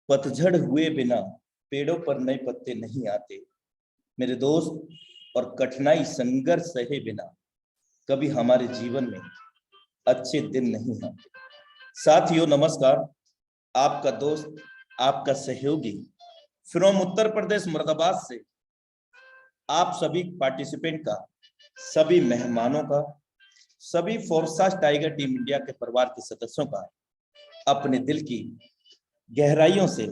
पतझड़ हुए बिना पेड़ों पर नए पत्ते नहीं आते मेरे दोस्त, और कठिनाई संघर्ष सहे बिना कभी हमारे जीवन में अच्छे दिन नहीं आते। साथियों नमस्कार, आपका दोस्त, आपका सहयोगी फ्रॉम उत्तर प्रदेश मुरादाबाद से आप सभी पार्टिसिपेंट का, सभी मेहमानों का, सभी फोर्सास टाइगर टीम इंडिया के परिवार के सदस्यों का अपने दिल की गहराइयों से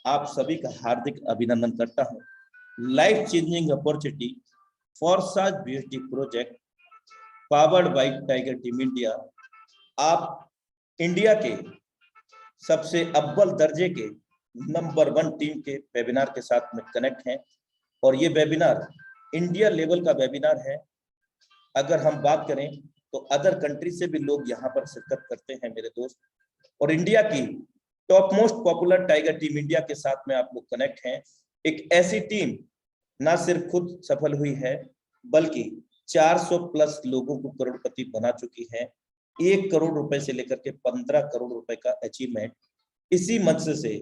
आप सभी का हार्दिक अभिनंदन करता हूं। Life changing opportunity Forsage BSD project powered by tiger team India, आप इंडिया के सबसे अव्वल दर्जे के नंबर 1 टीम के वेबिनार के साथ में कनेक्ट हैं और ये वेबिनार इंडिया लेवल का वेबिनार है। अगर हम बात करें तो अदर कंट्री से भी लोग यहाँ पर शिरकत करते हैं मेरे दोस्त, और इंडिया की top most popular tiger team India के साथ में आप लोग कनेक्ट हैं। एक ऐसी टीम ना सिर्फ खुद सफल हुई है बल्कि 400 प्लस लोगों को करोड़पति बना चुकी है। 1 करोड़ रुपए से लेकर के 15 करोड़ रुपए का अचीवमेंट इसी मंच से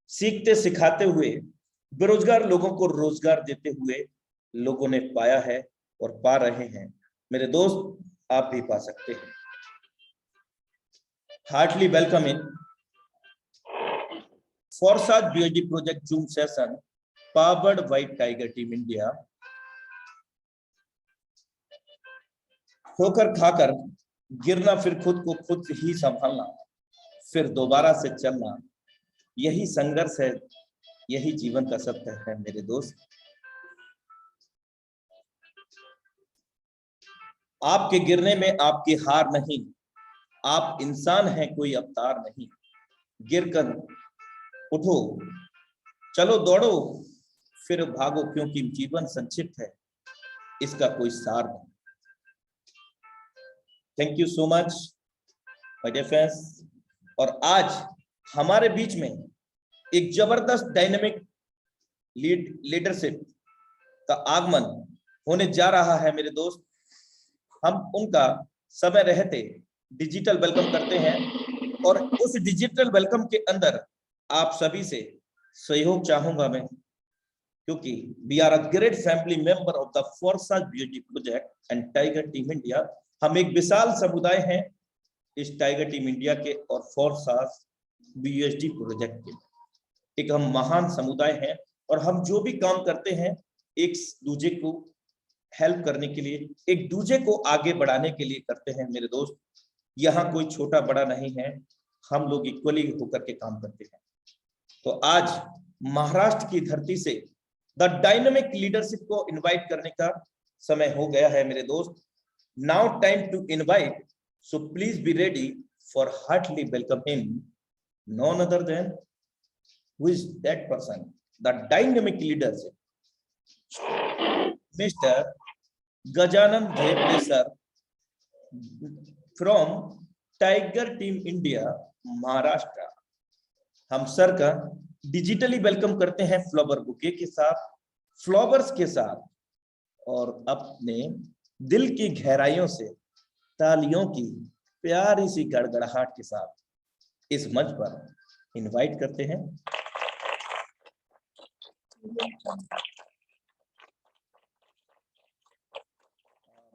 सीखते सिखाते हुए बेरोजगार लोगों को रोजगार देते हुए लोगों ने पाया है और पा रहे हैं। मेरे दोस्त, आप भी पा सकते हैं। Heartly welcome in Forsage BSD project zoom session powered by tiger team India. ठोकर खाकर गिरना, फिर खुद को खुद ही संभालना, फिर दोबारा से चलना, यही संघर्ष है, यही जीवन का सत्य है मेरे दोस्त। आपके गिरने में आपकी हार नहीं, आप इंसान हैं, कोई अवतार नहीं। गिरकर उठो, चलो दौड़ो, फिर भागो, क्योंकि जीवन संक्षिप्त है, इसका कोई सार नहीं। Thank you so much my dear friends. और आज हमारे बीच में एक जबरदस्त डायनेमिक लीडरशिप का आगमन होने जा रहा है मेरे दोस्त। हम उनका समय रहते डिजिटल वेलकम करते हैं और उस डिजिटल वेलकम के अंदर आप सभी से सहयोग चाहूंगा मैं, क्योंकि we are a great family member of the Forsage BSD project and tiger team India. हम एक विशाल समुदाय हैं इस टाइगर टीम इंडिया के और फोर्सास बीएसडी प्रोजेक्ट के। एक हम महान समुदाय हैं और हम जो भी काम करते हैं एक दूसरे को हेल्प करने के लिए, एक दूसरे को आगे बढ़ाने के लिए करते हैं मेरे दोस्त। यहाँ कोई छोटा बड़ा नहीं है, हम लोग इक्वली होकर के काम करते हैं। तो आज महाराष्ट्र की धरती से द डायनामिक लीडरशिप को इनवाइट करने का समय हो गया है मेरे दोस्त। Now time to invite, so please be ready for heartly welcome him, none other than who is that person, the dynamic leadership, mister Gajanan Dhepale sir from tiger team India Maharashtra. हम सर का डिजिटली वेलकम करते हैं flower bouquet के साथ, flowers के साथ, और अपने दिल की गहराइयों से तालियों की प्यारी सी गड़गड़ाहट के साथ इस मंच पर इनवाइट करते हैं।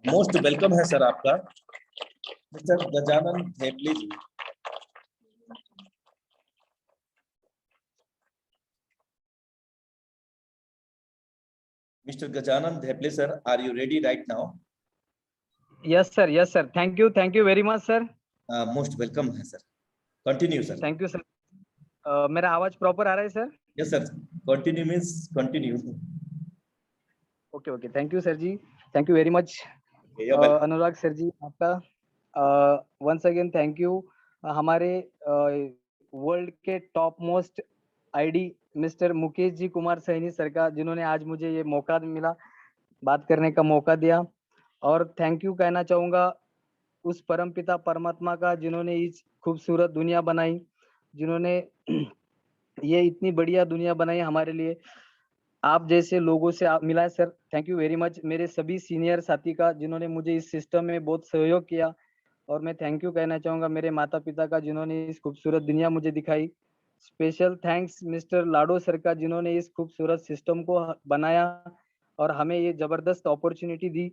मोस्ट वेलकम है सर आपका, mister Gajanan धेपले ji. Mr. Gajanan Dhepale sir, are you ready right now? Yes sir, thank you very much sir. Most welcome है sir, continue sir. Thank you sir. मेरा आवाज प्रॉपर आ रहा है sir? Yes sir, continue means continue. Okay, thank you sir ji, thank you very much. Anurag sir ji आपका once again thank you हमारे world के top most ID mister Mukesh ji Kumar Saini sir का, जिन्होंने आज मुझे ये मौका मिला, बात करने का मौका दिया। और थैंक यू कहना चाहूंगा उस परमपिता परमात्मा का, जिन्होंने इस खूबसूरत दुनिया बनाई, जिन्होंने ये इतनी बढ़िया दुनिया बनाई हमारे लिए। आप जैसे लोगों से आप मिला है sir, thank you very much. मेरे सभी सीनियर साथी का, जिन्होंने मुझे इस सिस्टम में बहुत सहयोग किया। और मैं थैंक यू कहना चाहूंगा मेरे माता पिता का, जिन्होंने इस खूबसूरत दुनिया मुझे दिखाई। Special thanks mister Lado sir का, जिन्होंने इस खूबसूरत सिस्टम को बनाया और हमें ये जबरदस्त अपॉर्चुनिटी दी।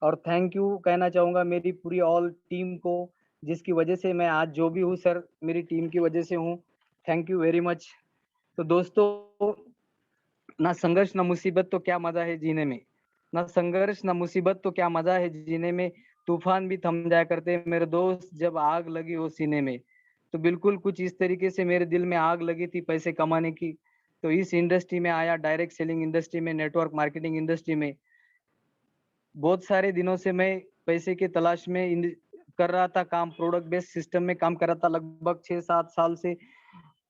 और थैंक यू कहना चाहूंगा मेरी पूरी ऑल टीम को, जिसकी वजह से मैं आज जो भी हूँ सर, मेरी टीम की वजह से हूँ। Thank you very much. तो दोस्तों, ना संघर्ष ना मुसीबत तो क्या मजा है जीने में, ना संघर्ष ना मुसीबत तो क्या मजा है जीने में, तूफान भी थम जाया करते मेरे दोस्त जब आग लगी हो सीने में। तो बिल्कुल कुछ इस तरीके से मेरे दिल में आग लगी थी पैसे कमाने की। तो इस इंडस्ट्री में आया, डायरेक्ट सेलिंग इंडस्ट्री में, नेटवर्क मार्केटिंग इंडस्ट्री में। बहुत सारे दिनों से मैं पैसे की तलाश में कर रहा था काम, प्रोडक्ट बेस्ड सिस्टम में काम कर रहा था, लगभग 6-7 साल से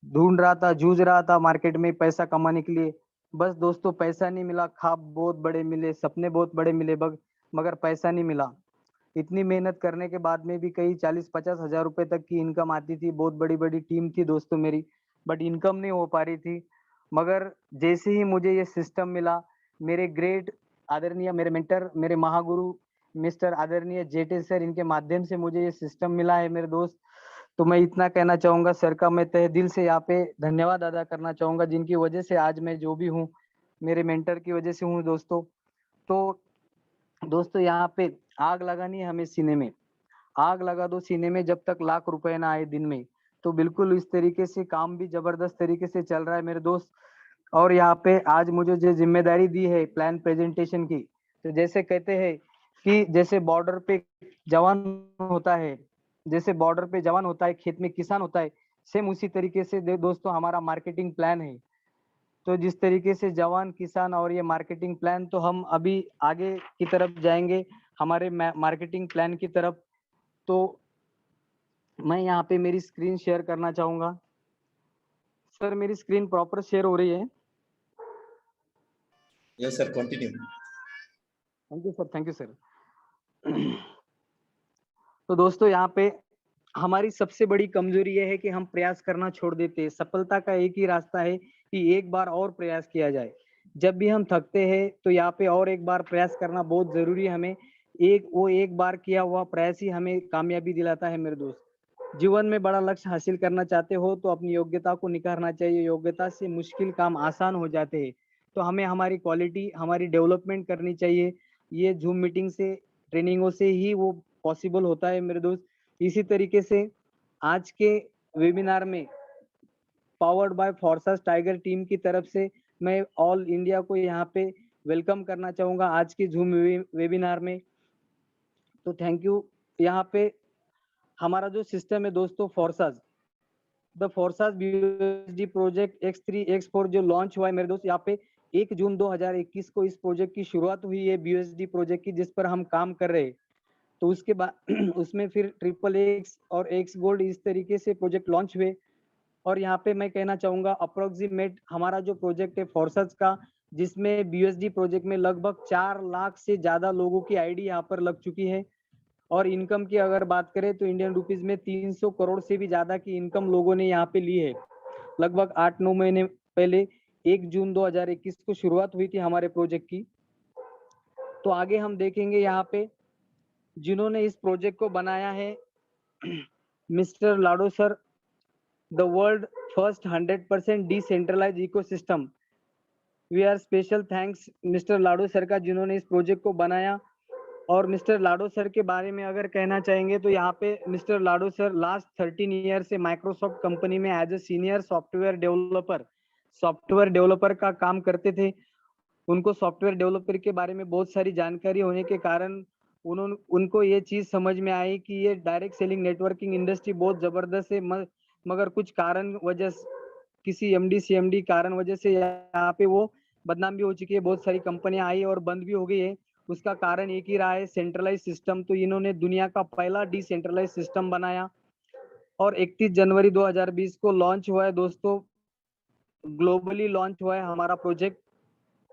ढूंढ रहा था, जूझ रहा था मार्केट में पैसा कमाने के लिए। बस दोस्तों पैसा नहीं मिला, ख्वाब बहुत बड़े मिले, सपने बहुत बड़े मिले, मगर पैसा नहीं मिला। इतनी मेहनत करने के बाद में भी कई 40-50 हजार रुपए तक की इनकम आती थी, बहुत बड़ी बड़ी टीम थी दोस्तों मेरी, बट इनकम नहीं हो पा रही थी। मगर जैसे ही मुझे ये सिस्टम मिला, मेरे ग्रेट आदरणीय मेरे मेंटर, मेरे महागुरु मिस्टर आदरणीय जेटे सर, इनके माध्यम से मुझे ये सिस्टम मिला है मेरे दोस्त। तो मैं इतना कहना चाहूंगा सर का, मैं तहे दिल से यहाँ पे धन्यवाद अदा करना चाहूंगा, जिनकी वजह से आज मैं जो भी हूँ, मेरे मेंटर की वजह से हूँ दोस्तों। तो दोस्तों, यहाँ पे आग लगानी है हमें सीने में, आग लगा दो सीने में जब तक लाख रुपए ना आए दिन में। तो बिल्कुल इस तरीके से काम भी जबरदस्त तरीके से चल रहा है मेरे दोस्त। और यहाँ पे आज मुझे जो जिम्मेदारी दी है प्लान प्रेजेंटेशन की, तो जैसे कहते हैं कि जैसे बॉर्डर पे जवान होता है, जैसे बॉर्डर पे जवान होता है, खेत में किसान होता है, सेम उसी तरीके से दोस्तों हमारा मार्केटिंग प्लान है। तो जिस तरीके से जवान किसान और ये मार्केटिंग प्लान, तो हम अभी आगे की तरफ जाएंगे हमारे मार्केटिंग प्लान की तरफ। तो मैं यहाँ पे मेरी स्क्रीन शेयर करना चाहूंगा। सर मेरी स्क्रीन प्रॉपर शेयर हो रही है? Yes sir, continue. Thank you sir, thank you sir. तो दोस्तों, यहाँ पे हमारी सबसे बड़ी कमजोरी यह है कि हम प्रयास करना छोड़ देते हैं। सफलता का एक ही रास्ता है कि एक बार और प्रयास किया जाए। जब भी हम थकते हैं तो यहाँ पे और एक बार प्रयास करना बहुत जरूरी है हमें। एक बार किया हुआ प्रयास ही हमें कामयाबी दिलाता है मेरे दोस्त। जीवन में बड़ा लक्ष्य हासिल करना चाहते हो तो अपनी योग्यता को निखारना चाहिए। योग्यता से मुश्किल काम आसान हो जाते हैं। तो हमें हमारी क्वालिटी, हमारी डेवलपमेंट करनी चाहिए। ये जूम मीटिंग से, ट्रेनिंगों से ही वो पॉसिबल होता है मेरे दोस्त। इसी तरीके से आज के वेबिनार में powered by forces tiger team की तरफ से मैं ऑल इंडिया को यहाँ पे वेलकम करना चाहूंगा आज के जूम वेबिनार में। तो थैंक यू। यहाँ पे हमारा जो सिस्टम है दोस्तों, forces, the forces BSD project X3 X4 जो लॉन्च हुआ है मेरे दोस्त, यहाँ पे 1 जून 2021 को इस प्रोजेक्ट की शुरुआत हुई है, बीएसडी प्रोजेक्ट की, जिस पर हम काम कर रहे हैं। तो उसके बाद उसमें फिर XXX और एक्स गोल्ड इस तरीके से प्रोजेक्ट लॉन्च हुए। और यहाँ पे मैं कहना चाहूंगा अप्रोक्सीमेट हमारा जो प्रोजेक्ट है फोर्सेस का, जिसमें बीएसडी प्रोजेक्ट में लगभग 4 लाख से ज्यादा लोगों की आईडी यहाँ पर लग चुकी है। और इनकम की अगर बात करें तो इंडियन रुपीज में 300 करोड़ से भी ज्यादा की इनकम लोगों ने यहाँ पे ली है। लगभग 8-9 महीने पहले 1 जून 2021 को शुरुआत हुई थी हमारे प्रोजेक्ट की। तो आगे हम देखेंगे यहाँ पे जिन्होंने इस प्रोजेक्ट को बनाया है, mister Lado sir, the world first 100% decentralise ecosystem. We are special thanks mister Lado sir का, जिन्होंने इस प्रोजेक्ट को बनाया। और मिस्टर लाडो सर के बारे में अगर कहना चाहेंगे तो यहाँ पे mister Lado sir last 13 year से माइक्रोसॉफ्ट कंपनी में as a senior software developer का काम करते थे। उनको सॉफ्टवेयर डेवलपर के बारे में बहुत सारी जानकारी होने के कारण उनको ये चीज समझ में आई कि ये डायरेक्ट सेलिंग नेटवर्किंग इंडस्ट्री बहुत जबरदस्त है। मगर कुछ कारण वजह, किसी एमडी सीएमडी कारण वजह से यहाँ पे वो बदनाम भी हो चुकी है। बहुत सारी कंपनियां आई और बंद भी हो गई है। उसका कारण एक ही रहा है, सेंट्रलाइज सिस्टम। तो इन्होंने दुनिया का पहला डिसेंट्रलाइज सिस्टम बनाया और 31 जनवरी 2020 को लॉन्च हुआ है दोस्तों, ग्लोबली लॉन्च हुआ है हमारा प्रोजेक्ट,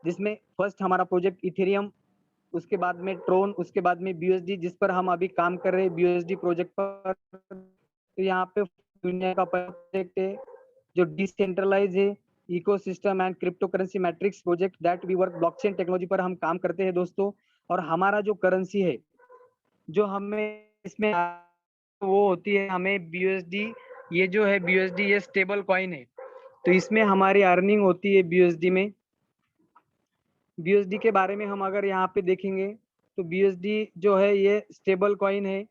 जिसमें फर्स्ट हमारा प्रोजेक्ट इथेरियम, उसके बाद में ट्रोन, उसके बाद में BUSD, जिस पर हम अभी काम कर रहे हैं BUSD प्रोजेक्ट पर। तो यहाँ पे दुनिया का प्रोजेक्ट है जो डिसेंट्रलाइज है, ecosystem and cryptocurrency matrix project that we work blockchain technology पर हम काम करते हैं दोस्तों। और हमारा जो करेंसी है जो हमें इसमें वो होती है, हमें BUSD, ये जो है BUSD ये स्टेबल कॉइन है, तो इसमें हमारी अर्निंग होती है BUSD में। BUSD के बारे में हम अगर यहाँ पे देखेंगे तो BUSD जो है ये स्टेबल कॉइन है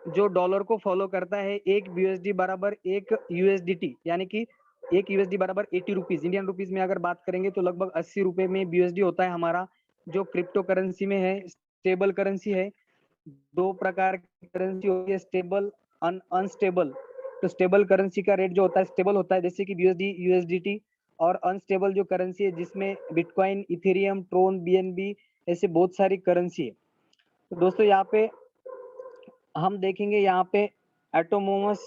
जो डॉलर को फॉलो करता है। एक BUSD बराबर एक USDT, यानी कि एक USD बराबर 80 रुपीज, इंडियन रुपीज में अगर बात करेंगे तो लगभग 80 रुपए में BUSD होता है हमारा, जो क्रिप्टो करेंसी में है, स्टेबल करेंसी है। दो प्रकार की करेंसी होती है, स्टेबल, अनस्टेबल। तो स्टेबल करेंसी का रेट जो होता है स्टेबल होता है, जैसे कि BUSD, USDT। और अनस्टेबल जो करेंसी है जिसमें बिटकॉइन, इथेरियम, ट्रोन, BNB, ऐसे बहुत सारी करेंसी है। तो दोस्तों यहाँ पे हम देखेंगे, यहाँ पे एटोमोमस,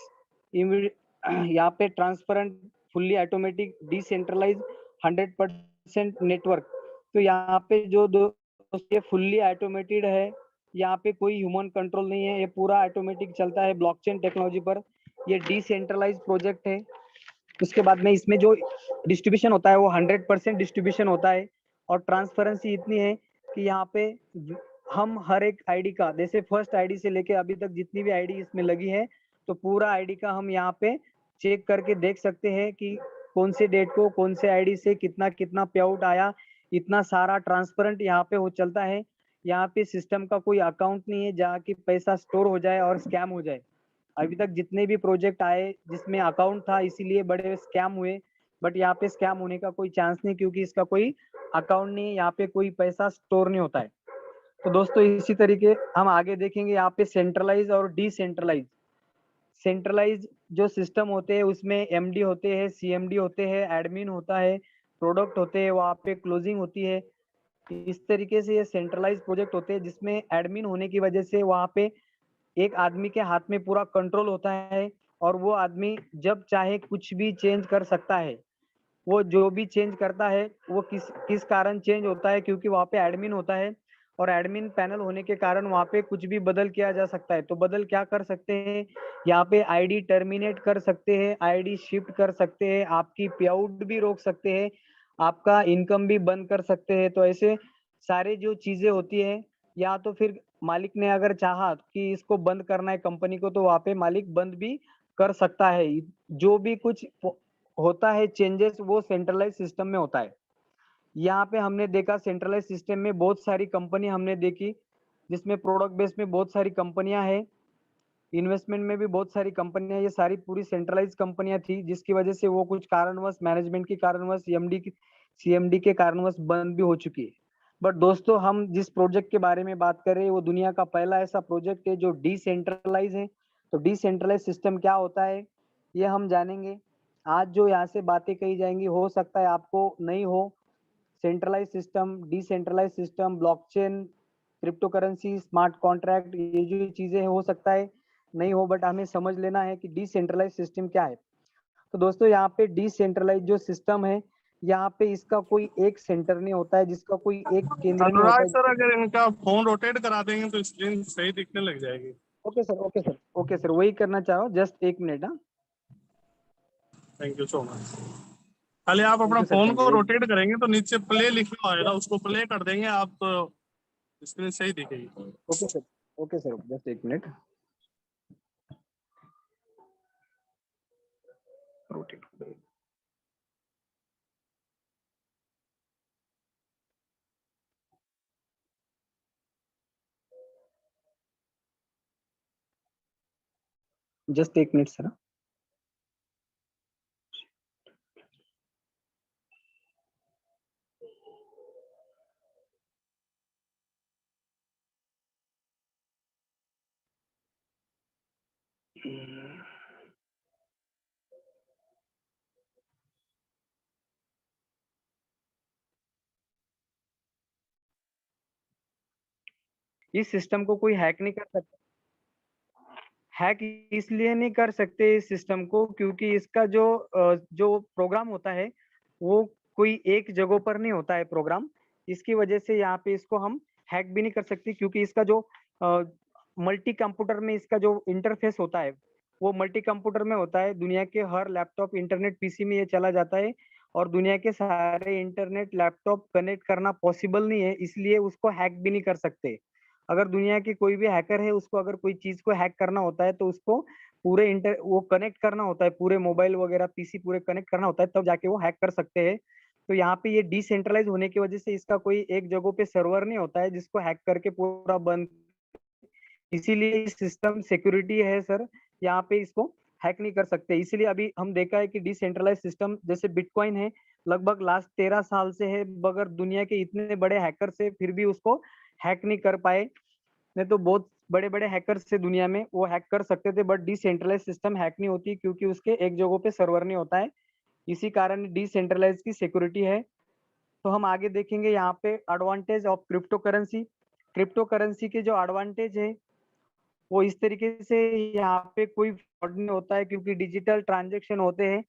यहाँ पे transparent, fully automatic, decentralise, 100% network. तो यहाँ पे जो ये फुल्ली ऑटोमेटेड है, यहाँ पे कोई ह्यूमन कंट्रोल नहीं है, ये पूरा ऑटोमेटिक चलता है ब्लॉकचेन टेक्नोलॉजी पर। ये डिसेंट्रलाइज प्रोजेक्ट है। उसके बाद में इसमें जो डिस्ट्रीब्यूशन होता है वो 100% डिस्ट्रीब्यूशन होता है। और ट्रांसपेरेंसी इतनी है कि यहाँ पे हम हर एक आईडी का, जैसे फर्स्ट आईडी से लेके अभी तक जितनी भी आईडी इसमें लगी है, तो पूरा आईडी का हम यहाँ पे चेक करके देख सकते हैं कि कौन से डेट को कौन से आईडी से कितना कितना पे आउट आया। इतना सारा ट्रांसपेरेंट यहाँ पे हो चलता है। यहाँ पे सिस्टम का कोई अकाउंट नहीं है जहाँ की पैसा स्टोर हो जाए और स्कैम हो जाए। अभी तक जितने भी प्रोजेक्ट आए जिसमें अकाउंट था, इसीलिए बड़े स्कैम हुए। बट यहाँ पे स्कैम होने का कोई चांस नहीं, क्योंकि इसका कोई अकाउंट नहीं है, यहाँ पे कोई पैसा स्टोर नहीं होता है। तो दोस्तों इसी तरीके हम आगे देखेंगे यहाँ पे सेंट्रलाइज और डिसेंट्रलाइज। सेंट्रलाइज जो सिस्टम होते हैं उसमें MD होते हैं, CMD होते हैं, एडमिन होता है, प्रोडक्ट होते हैं, वहाँ पे क्लोजिंग होती है। इस तरीके से ये सेंट्रलाइज प्रोजेक्ट होते हैं जिसमें एडमिन होने की वजह से वहाँ पे एक आदमी के हाथ में पूरा कंट्रोल होता है और वो आदमी जब चाहे कुछ भी चेंज कर सकता है। वो जो भी चेंज करता है वो किस किस कारण चेंज होता है, क्योंकि वहाँ पे एडमिन होता है और एडमिन पैनल होने के कारण वहाँ पे कुछ भी बदल किया जा सकता है। तो बदल क्या कर सकते हैं, यहाँ पे आईडी टर्मिनेट कर सकते हैं, आईडी शिफ्ट कर सकते हैं, आपकी पे आउट भी रोक सकते हैं, आपका इनकम भी बंद कर सकते हैं। तो ऐसे सारे जो चीजें होती है, या तो फिर मालिक ने अगर चाहा कि इसको बंद करना है कंपनी को, तो वहाँ पे मालिक बंद भी कर सकता है। जो भी कुछ होता है चेंजेस वो सेंट्रलाइज सिस्टम में होता है। यहाँ पे हमने देखा सेंट्रलाइज सिस्टम में बहुत सारी कंपनी हमने देखी, जिसमें प्रोडक्ट बेस में बहुत सारी कंपनियां हैं, इन्वेस्टमेंट में भी बहुत सारी कंपनियां, ये सारी पूरी सेंट्रलाइज कंपनियां थी, जिसकी वजह से वो कुछ कारणवश, मैनेजमेंट के कारणवश, CMD के कारणवश बंद भी हो चुकी है। बट दोस्तों हम जिस प्रोजेक्ट के बारे में बात कर रहे हैं वो दुनिया का पहला ऐसा प्रोजेक्ट है जो डिसेंट्रलाइज है। तो डिसेंट्रलाइज सिस्टम क्या होता है ये हम जानेंगे। आज जो यहाँ से बातें कही जाएंगी हो सकता है आपको नहीं हो। Centralise system, decentralise system, blockchain, cryptocurrency, smart contract, ये जो चीजें हो सकता है नहीं हो, बट हमें समझ लेना है कि डिसेंट्रलाइज सिस्टम क्या है। तो दोस्तों यहाँ पे डिसेंट्रलाइज जो सिस्टम है, यहाँ पे इसका कोई एक सेंटर नहीं होता है, जिसका कोई एक केंद्र नहीं होता अनुराग है। सर, अगर इनका फोन रोटेट करा देंगे तो स्क्रीन सही दिखने लग जाएगी। Okay sir, okay sir, okay sir, वही करना चाहो, जस्ट 1 मिनट। हाँ, थैंक यू सो मच। खाली आप थैंक अपना यू सर, फोन थैंक को यू। रोटेट करेंगे तो नीचे प्ले लिखा आएगा, उसको प्ले कर देंगे आप तो स्क्रीन सही दिखेगी। Okay sir, okay sir, just 1 minute. Rotate just 1 minute sir. इस सिस्टम को कोई हैक नहीं कर सकता। हैक इसलिए नहीं कर सकते इस सिस्टम को क्योंकि इसका जो प्रोग्राम होता है वो कोई एक जगह पर नहीं होता है प्रोग्राम। इसकी वजह से यहाँ पे इसको हम हैक भी नहीं कर सकते क्योंकि इसका जो मल्टी कंप्यूटर में इसका जो इंटरफेस होता है वो मल्टी कंप्यूटर में होता है। दुनिया के हर लैपटॉप इंटरनेट पीसी में ये चला जाता है और दुनिया के सारे इंटरनेट लैपटॉप कनेक्ट करना पॉसिबल नहीं है, इसलिए उसको हैक भी नहीं कर सकते। अगर दुनिया की कोई भी हैकर है उसको अगर कोई चीज को हैक करना होता है तो उसको पूरे इंटर वो कनेक्ट करना होता है, पूरे मोबाइल वगैरह पीसी पूरे कनेक्ट करना होता है तब जाके वो हैक कर सकते हैं। तो यहाँ पे ये डिसेंट्रलाइज होने की वजह से इसका कोई एक जगह पे सर्वर नहीं होता है जिसको हैक करके पूरा बंद, इसीलिए सिस्टम सिक्योरिटी है सर, यहाँ पे इसको हैक नहीं कर सकते। इसीलिए अभी हम देखा है कि डिसेंट्रलाइज सिस्टम जैसे बिटकॉइन है लगभग लास्ट 13 साल से है, मगर दुनिया के इतने बड़े हैकर से फिर भी उसको हैक नहीं कर पाए। नहीं तो बहुत बड़े बड़े हैकर्स से दुनिया में वो हैक कर सकते थे, बट डिसेंट्रलाइज सिस्टम हैक नहीं होती क्योंकि उसके एक जगह पे सर्वर नहीं होता है। इसी कारण डिसेंट्रलाइज की सिक्योरिटी है। तो हम आगे देखेंगे यहाँ पे advantage of crypto currency. Crypto currency के जो एडवांटेज है वो इस तरीके से यहाँ पे कोई फ्रॉड नहीं होता है क्योंकि डिजिटल ट्रांजेक्शन होते हैं।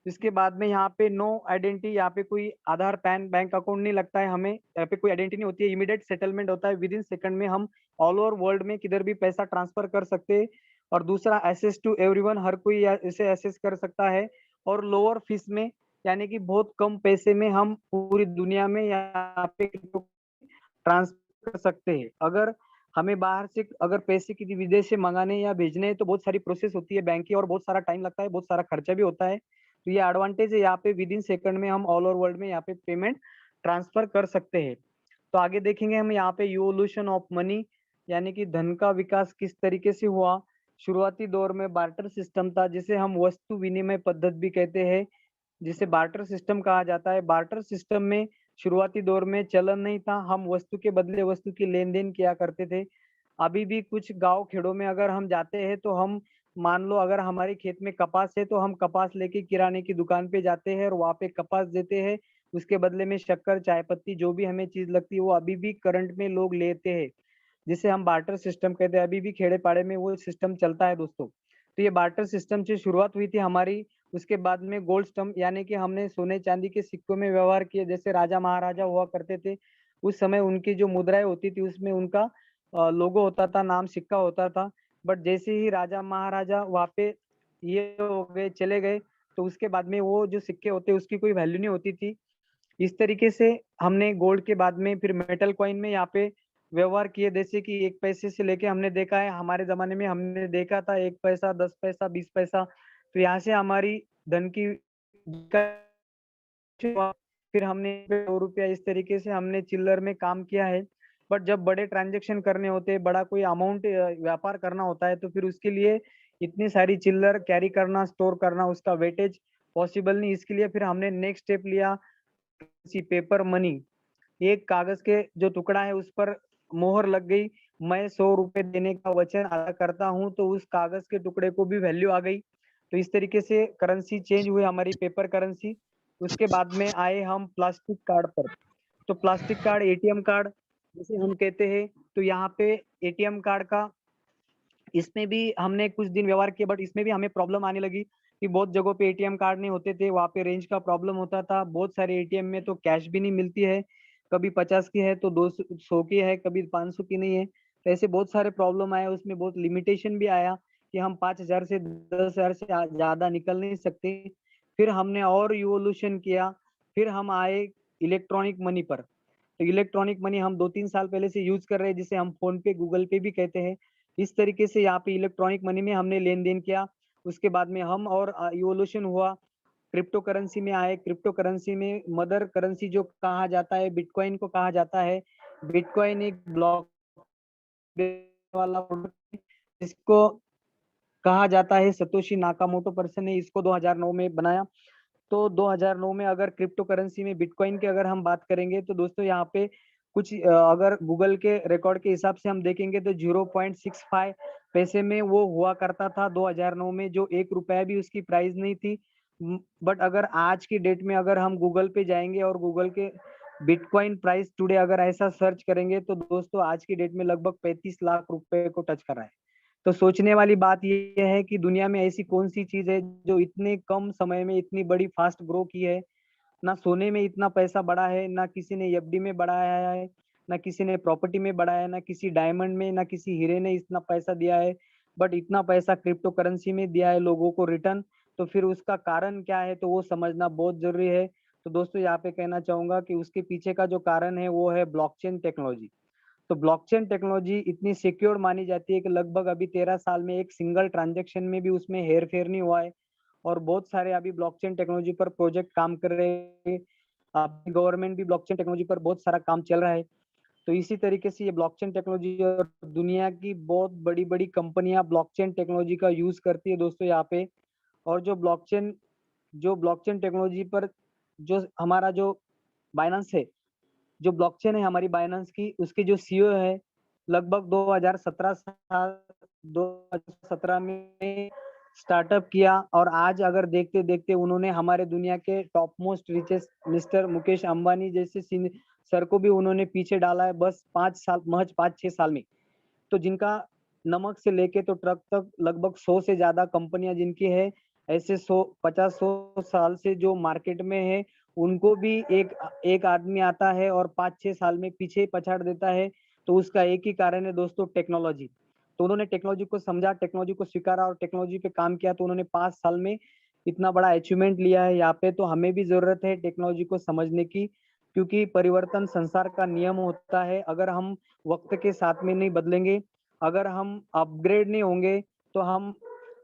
इसके बाद में यहाँ पे नो आइडेंटिटी, यहाँ पे कोई आधार पैन बैंक अकाउंट नहीं लगता है हमें, यहाँ पे कोई आइडेंटिटी नहीं होती है, इमीडिएट सेटलमेंट होता है, विद इन सेकंड में हम ऑल ओवर वर्ल्ड में किधर भी पैसा ट्रांसफर कर सकते हैं। और दूसरा एक्सेस टू एवरीवन, हर कोई इसे एक्सेस कर सकता है। और लोअर फीस में यानी कि बहुत कम पैसे में हम पूरी दुनिया में यहाँ पे ट्रांसफर कर सकते हैं। अगर हमें बाहर से अगर पैसे किसी विदेश से मंगाने या भेजने हैं तो बहुत सारी प्रोसेस होती है बैंक की और बहुत सारा टाइम लगता है, बहुत सारा खर्चा भी होता है। तो ये एडवांटेज है, यहाँ पे विद इन सेकंड में हम ऑल ओवर वर्ल्ड में यहाँ पे पेमेंट ट्रांसफर कर सकते हैं। तो आगे देखेंगे हम यहाँ पे इवोल्यूशन ऑफ मनी, यानी कि धन का विकास किस तरीके से हुआ। शुरुआती दौर में बार्टर सिस्टम था जिसे हम वस्तु विनिमय पद्धति भी कहते हैं, जिसे बार्टर सिस्टम कहा जाता है। बार्टर सिस्टम में शुरुआती दौर में चलन नहीं था, हम वस्तु के बदले वस्तु की लेन देन किया करते थे। अभी भी कुछ गांव खेड़ों में अगर हम जाते हैं तो हम मान लो अगर हमारे खेत में कपास है तो हम कपास लेके किराने की दुकान पे जाते हैं और वहां पे कपास देते हैं, उसके बदले में शक्कर चाय पत्ती जो भी हमें चीज लगती है वो अभी भी करंट में लोग लेते हैं, जिसे हम बार्टर सिस्टम कहते हैं। अभी भी खेड़े पाड़े में वो सिस्टम चलता है दोस्तों। तो ये बार्टर सिस्टम से शुरुआत हुई थी हमारी। उसके बाद में गोल्ड स्टम्प यानी कि हमने सोने चांदी के सिक्कों में व्यवहार किए, जैसे राजा महाराजा हुआ करते थे उस समय उनकी जो मुद्राएं होती थी उसमें उनका लोगो होता था, नाम सिक्का होता था। बट जैसे ही राजा महाराजा वहाँ पे ये हो गए चले गए तो उसके बाद में वो जो सिक्के होते उसकी कोई वैल्यू नहीं होती थी। इस तरीके से हमने गोल्ड के बाद में फिर मेटल कॉइन में यहाँ पे व्यवहार किए, जैसे कि 1 पैसे से लेके हमने देखा है हमारे जमाने में हमने देखा था 1 पैसा 10 पैसा 20 पैसा। तो यहाँ से हमारी धन की फिर हमने 2 रुपया इस तरीके से हमने चिल्लर में काम किया है। बट जब बड़े ट्रांजेक्शन करने होते हैं, बड़ा कोई अमाउंट व्यापार करना होता है तो फिर उसके लिए इतनी सारी चिल्लर कैरी करना स्टोर करना उसका वेटेज पॉसिबल नहीं। इसके लिए फिर हमने नेक्स्ट स्टेप लिया पेपर मनी। एक कागज के जो टुकड़ा है उस पर मोहर लग गई, मैं 100 रुपए देने का वचन अदा करता हूँ तो उस कागज के टुकड़े को भी वैल्यू आ गई। तो इस तरीके से करेंसी चेंज हुई हमारी पेपर करेंसी। उसके बाद में आए हम प्लास्टिक कार्ड पर। तो प्लास्टिक कार्ड एटीएम कार्ड जिसे हम कहते हैं, तो यहाँ पे एटीएम कार्ड का इसमें भी हमने कुछ दिन व्यवहार किया बट इसमें भी हमें प्रॉब्लम आने लगी कि बहुत जगहों पे एटीएम कार्ड नहीं होते थे, वहाँ पे रेंज का प्रॉब्लम होता था। बहुत सारे एटीएम में तो कैश भी नहीं मिलती है, कभी 50 की है तो 200 की है, कभी 500 की नहीं है। तो ऐसे बहुत सारे प्रॉब्लम आए, उसमें बहुत लिमिटेशन भी आया कि हम 5,000 से 10,000 से ज्यादा निकल नहीं सकते। फिर हमने और इवोल्यूशन किया, फिर हम आए इलेक्ट्रॉनिक मनी पर। तो इलेक्ट्रॉनिक मनी हम 2-3 साल पहले से यूज कर रहे हैं, जिसे हम फोन पे गूगल पे भी कहते हैं। इस तरीके से यहाँ पे इलेक्ट्रॉनिक मनी में हमने लेन देन किया। उसके बाद में हम और इवोल्यूशन हुआ, क्रिप्टो करेंसी में आए। क्रिप्टो करेंसी में मदर करेंसी जो कहा जाता है बिटकॉइन को कहा जाता है। बिटकॉइन एक ब्लॉक वाला इसको कहा जाता है, सतोशी नाकामोटो पर्सन ने इसको 2009 में बनाया। तो 2009 में अगर क्रिप्टो करेंसी में बिटकॉइन की अगर हम बात करेंगे तो दोस्तों यहाँ पे कुछ अगर गूगल के रिकॉर्ड के हिसाब से हम देखेंगे तो 0.65 पैसे में वो हुआ करता था 2009 में, जो 1 रुपया भी उसकी प्राइस नहीं थी। बट अगर आज की डेट में अगर हम गूगल पे जाएंगे और गूगल के बिटकॉइन प्राइस टुडे अगर ऐसा सर्च करेंगे तो दोस्तों आज की डेट में लगभग 35 लाख रुपए को टच कर रहा है। तो सोचने वाली बात ये है कि दुनिया में ऐसी कौन सी चीज है जो इतने कम समय में इतनी बड़ी फास्ट ग्रो की है। ना सोने में इतना पैसा बढ़ा है, ना किसी ने एफडी में बढ़ाया है, ना किसी ने प्रॉपर्टी में बढ़ाया है, ना किसी डायमंड में, ना किसी हीरे ने इतना पैसा दिया है, बट इतना पैसा क्रिप्टो करेंसी में दिया है लोगों को रिटर्न। तो फिर उसका कारण क्या है तो वो समझना बहुत जरूरी है। तो दोस्तों यहाँ पे कहना चाहूंगा कि उसके पीछे का जो कारण है वो है ब्लॉकचेन टेक्नोलॉजी। तो ब्लॉकचेन टेक्नोलॉजी इतनी सिक्योर मानी जाती है कि लगभग अभी 13 साल में एक सिंगल ट्रांजेक्शन में भी उसमें हेर फेर नहीं हुआ है। और बहुत सारे अभी ब्लॉकचेन टेक्नोलॉजी पर प्रोजेक्ट काम कर रहे हैं। अभी गवर्नमेंट भी ब्लॉकचेन टेक्नोलॉजी पर बहुत सारा काम चल रहा है। तो इसी तरीके से ये ब्लॉकचेन टेक्नोलॉजी और दुनिया की बहुत बड़ी बड़ी कंपनियां ब्लॉकचेन टेक्नोलॉजी का यूज करती है दोस्तों यहाँ पे। और जो ब्लॉकचेन टेक्नोलॉजी पर जो हमारा जो बाइनेंस है, जो ब्लॉकचेन है हमारी बाइनेंस की, उसके जो सीईओ है लगभग 2017 में स्टार्टअप किया। और आज अगर देखते देखते उन्होंने हमारे दुनिया के top most richest mister Mukesh Ambani जैसे सर को भी उन्होंने पीछे डाला है बस 5 साल, महज 5-6 साल में। तो जिनका नमक से लेके तो ट्रक तक लगभग 100 से ज्यादा कंपनियां जिनकी है, ऐसे 100 साल से जो मार्केट में है, उनको भी एक आदमी आता है और 5-6 साल में पीछे पछाड़ देता है। तो उसका एक ही कारण है दोस्तों, टेक्नोलॉजी। तो उन्होंने टेक्नोलॉजी को समझा, टेक्नोलॉजी को स्वीकारा और टेक्नोलॉजी पे काम किया। तो उन्होंने 5 साल में इतना बड़ा अचीवमेंट लिया है यहाँ पे। तो हमें भी जरूरत है टेक्नोलॉजी को समझने की, क्योंकि परिवर्तन संसार का नियम होता है। अगर हम वक्त के साथ में नहीं बदलेंगे, अगर हम अपग्रेड नहीं होंगे तो हम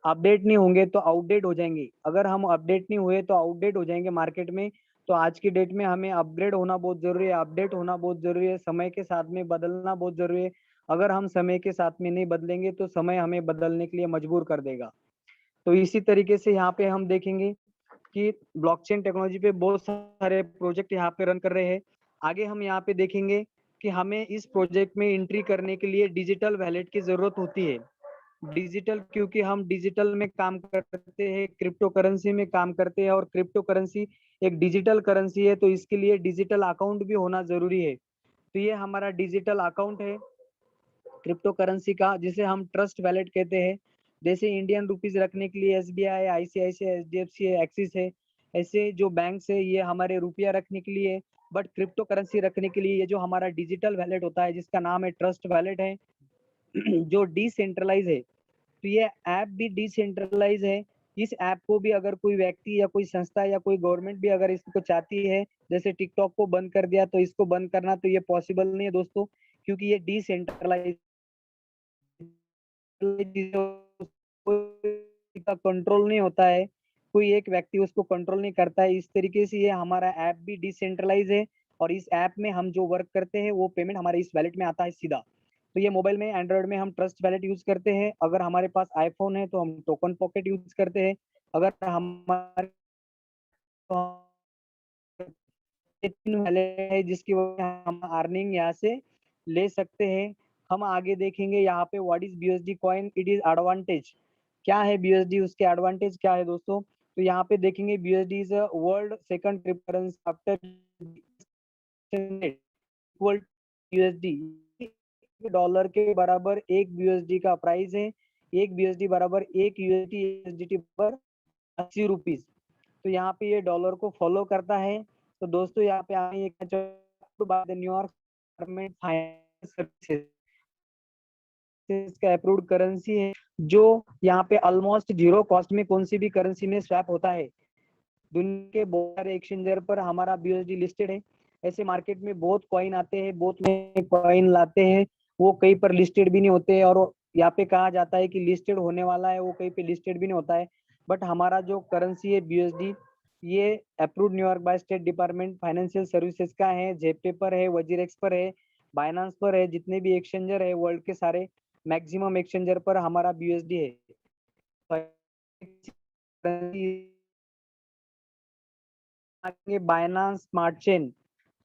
अपडेट नहीं होंगे तो आउटडेट हो जाएंगे। अगर हम अपडेट नहीं हुए तो आउटडेट हो जाएंगे मार्केट में। तो आज की डेट में हमें अपग्रेड होना बहुत जरूरी है, अपडेट होना बहुत जरूरी है, समय के साथ में बदलना बहुत जरूरी है। अगर हम समय के साथ में नहीं बदलेंगे तो समय हमें बदलने के लिए मजबूर कर देगा। तो इसी तरीके से यहाँ पे हम देखेंगे कि ब्लॉकचेन टेक्नोलॉजी पे बहुत सारे प्रोजेक्ट यहाँ पे रन कर रहे हैं। आगे हम यहाँ पे देखेंगे कि हमें इस प्रोजेक्ट में एंट्री करने के लिए डिजिटल वैलेट की जरूरत होती है। डिजिटल, क्योंकि हम डिजिटल में काम करते हैं, क्रिप्टो करेंसी में काम करते हैं, और क्रिप्टो करेंसी एक डिजिटल करेंसी है। तो इसके लिए डिजिटल अकाउंट भी होना जरूरी है। तो ये हमारा डिजिटल अकाउंट है क्रिप्टो करेंसी का, जिसे हम ट्रस्ट वैलेट कहते हैं। जैसे इंडियन रुपीज रखने के लिए एसबीआई, आईसीआईसीआई, एचडीएफसी है, एक्सिस है, ऐसे जो बैंक्स है ये हमारे रुपया रखने के लिए। बट क्रिप्टो करेंसी रखने के लिए ये जो हमारा डिजिटल वैलेट होता है जिसका नाम है ट्रस्ट वैलेट है, जो डिसेंट्रलाइज है। तो ये ऐप भी डिसेंट्रलाइज है। इस ऐप को भी अगर कोई व्यक्ति या कोई संस्था या कोई गवर्नमेंट भी अगर इसको चाहती है, जैसे टिकटॉक को बंद कर दिया, तो इसको बंद करना तो ये पॉसिबल नहीं है दोस्तों, क्योंकि ये डिसेंट्रलाइज का कंट्रोल नहीं होता है, कोई एक व्यक्ति उसको कंट्रोल नहीं करता है। इस तरीके से ये हमारा ऐप भी डिसेंट्रलाइज है। और इस ऐप में हम जो वर्क करते हैं वो पेमेंट हमारे इस वैलेट में आता है सीधा। तो ये मोबाइल में, एंड्रॉइड में हम ट्रस्ट वैलेट यूज करते हैं। अगर हमारे पास आईफोन है तो हम टोकन पॉकेट यूज करते हैं। अगर हमारे वैलेट है जिसकी वजह से हम अर्निंग यहाँ से ले सकते हैं। हम आगे देखेंगे यहाँ पे what is BSD coin, it is advantage. क्या है बीएसडी, उसके एडवांटेज क्या है दोस्तों। तो यहाँ पे देखेंगे BSD is world second cryptocurrency after equal USD. Dollar के बराबर एक बीएसडी का प्राइस है। एक बीएसडी बराबर एक यूएसडी पर 80 रुपीज। तो यहाँ पे ये डॉलर को फॉलो करता है। तो दोस्तों यहाँ पे आए न्यूयॉर्क गवर्नमेंट फाइनेंस सर्विसेज का अप्रूव्ड करेंसी है, जो यहाँ पे ऑलमोस्ट जीरो कॉस्ट में कौन सी भी करेंसी में स्वैप होता है। दुनिया के बहुत सारे एक्सचेंजर पर हमारा बीएसडी लिस्टेड है। ऐसे मार्केट में बहुत कॉइन आते हैं, बहुत में कॉइन लाते हैं, वो कहीं पर लिस्टेड भी नहीं होते। और यहाँ पे कहा जाता है कि लिस्टेड होने वाला है, वो कहीं पे लिस्टेड भी नहीं होता है। बट हमारा जो करेंसी है बीएसडी, ये approved New York by state department financial services का है। जेपे पर है, वजीरेक्स पर है, बाइनांस पर है, जितने भी एक्सचेंजर है वर्ल्ड के सारे मैक्सिमम एक्सचेंजर पर हमारा बीएसडी है। Binance smart chain.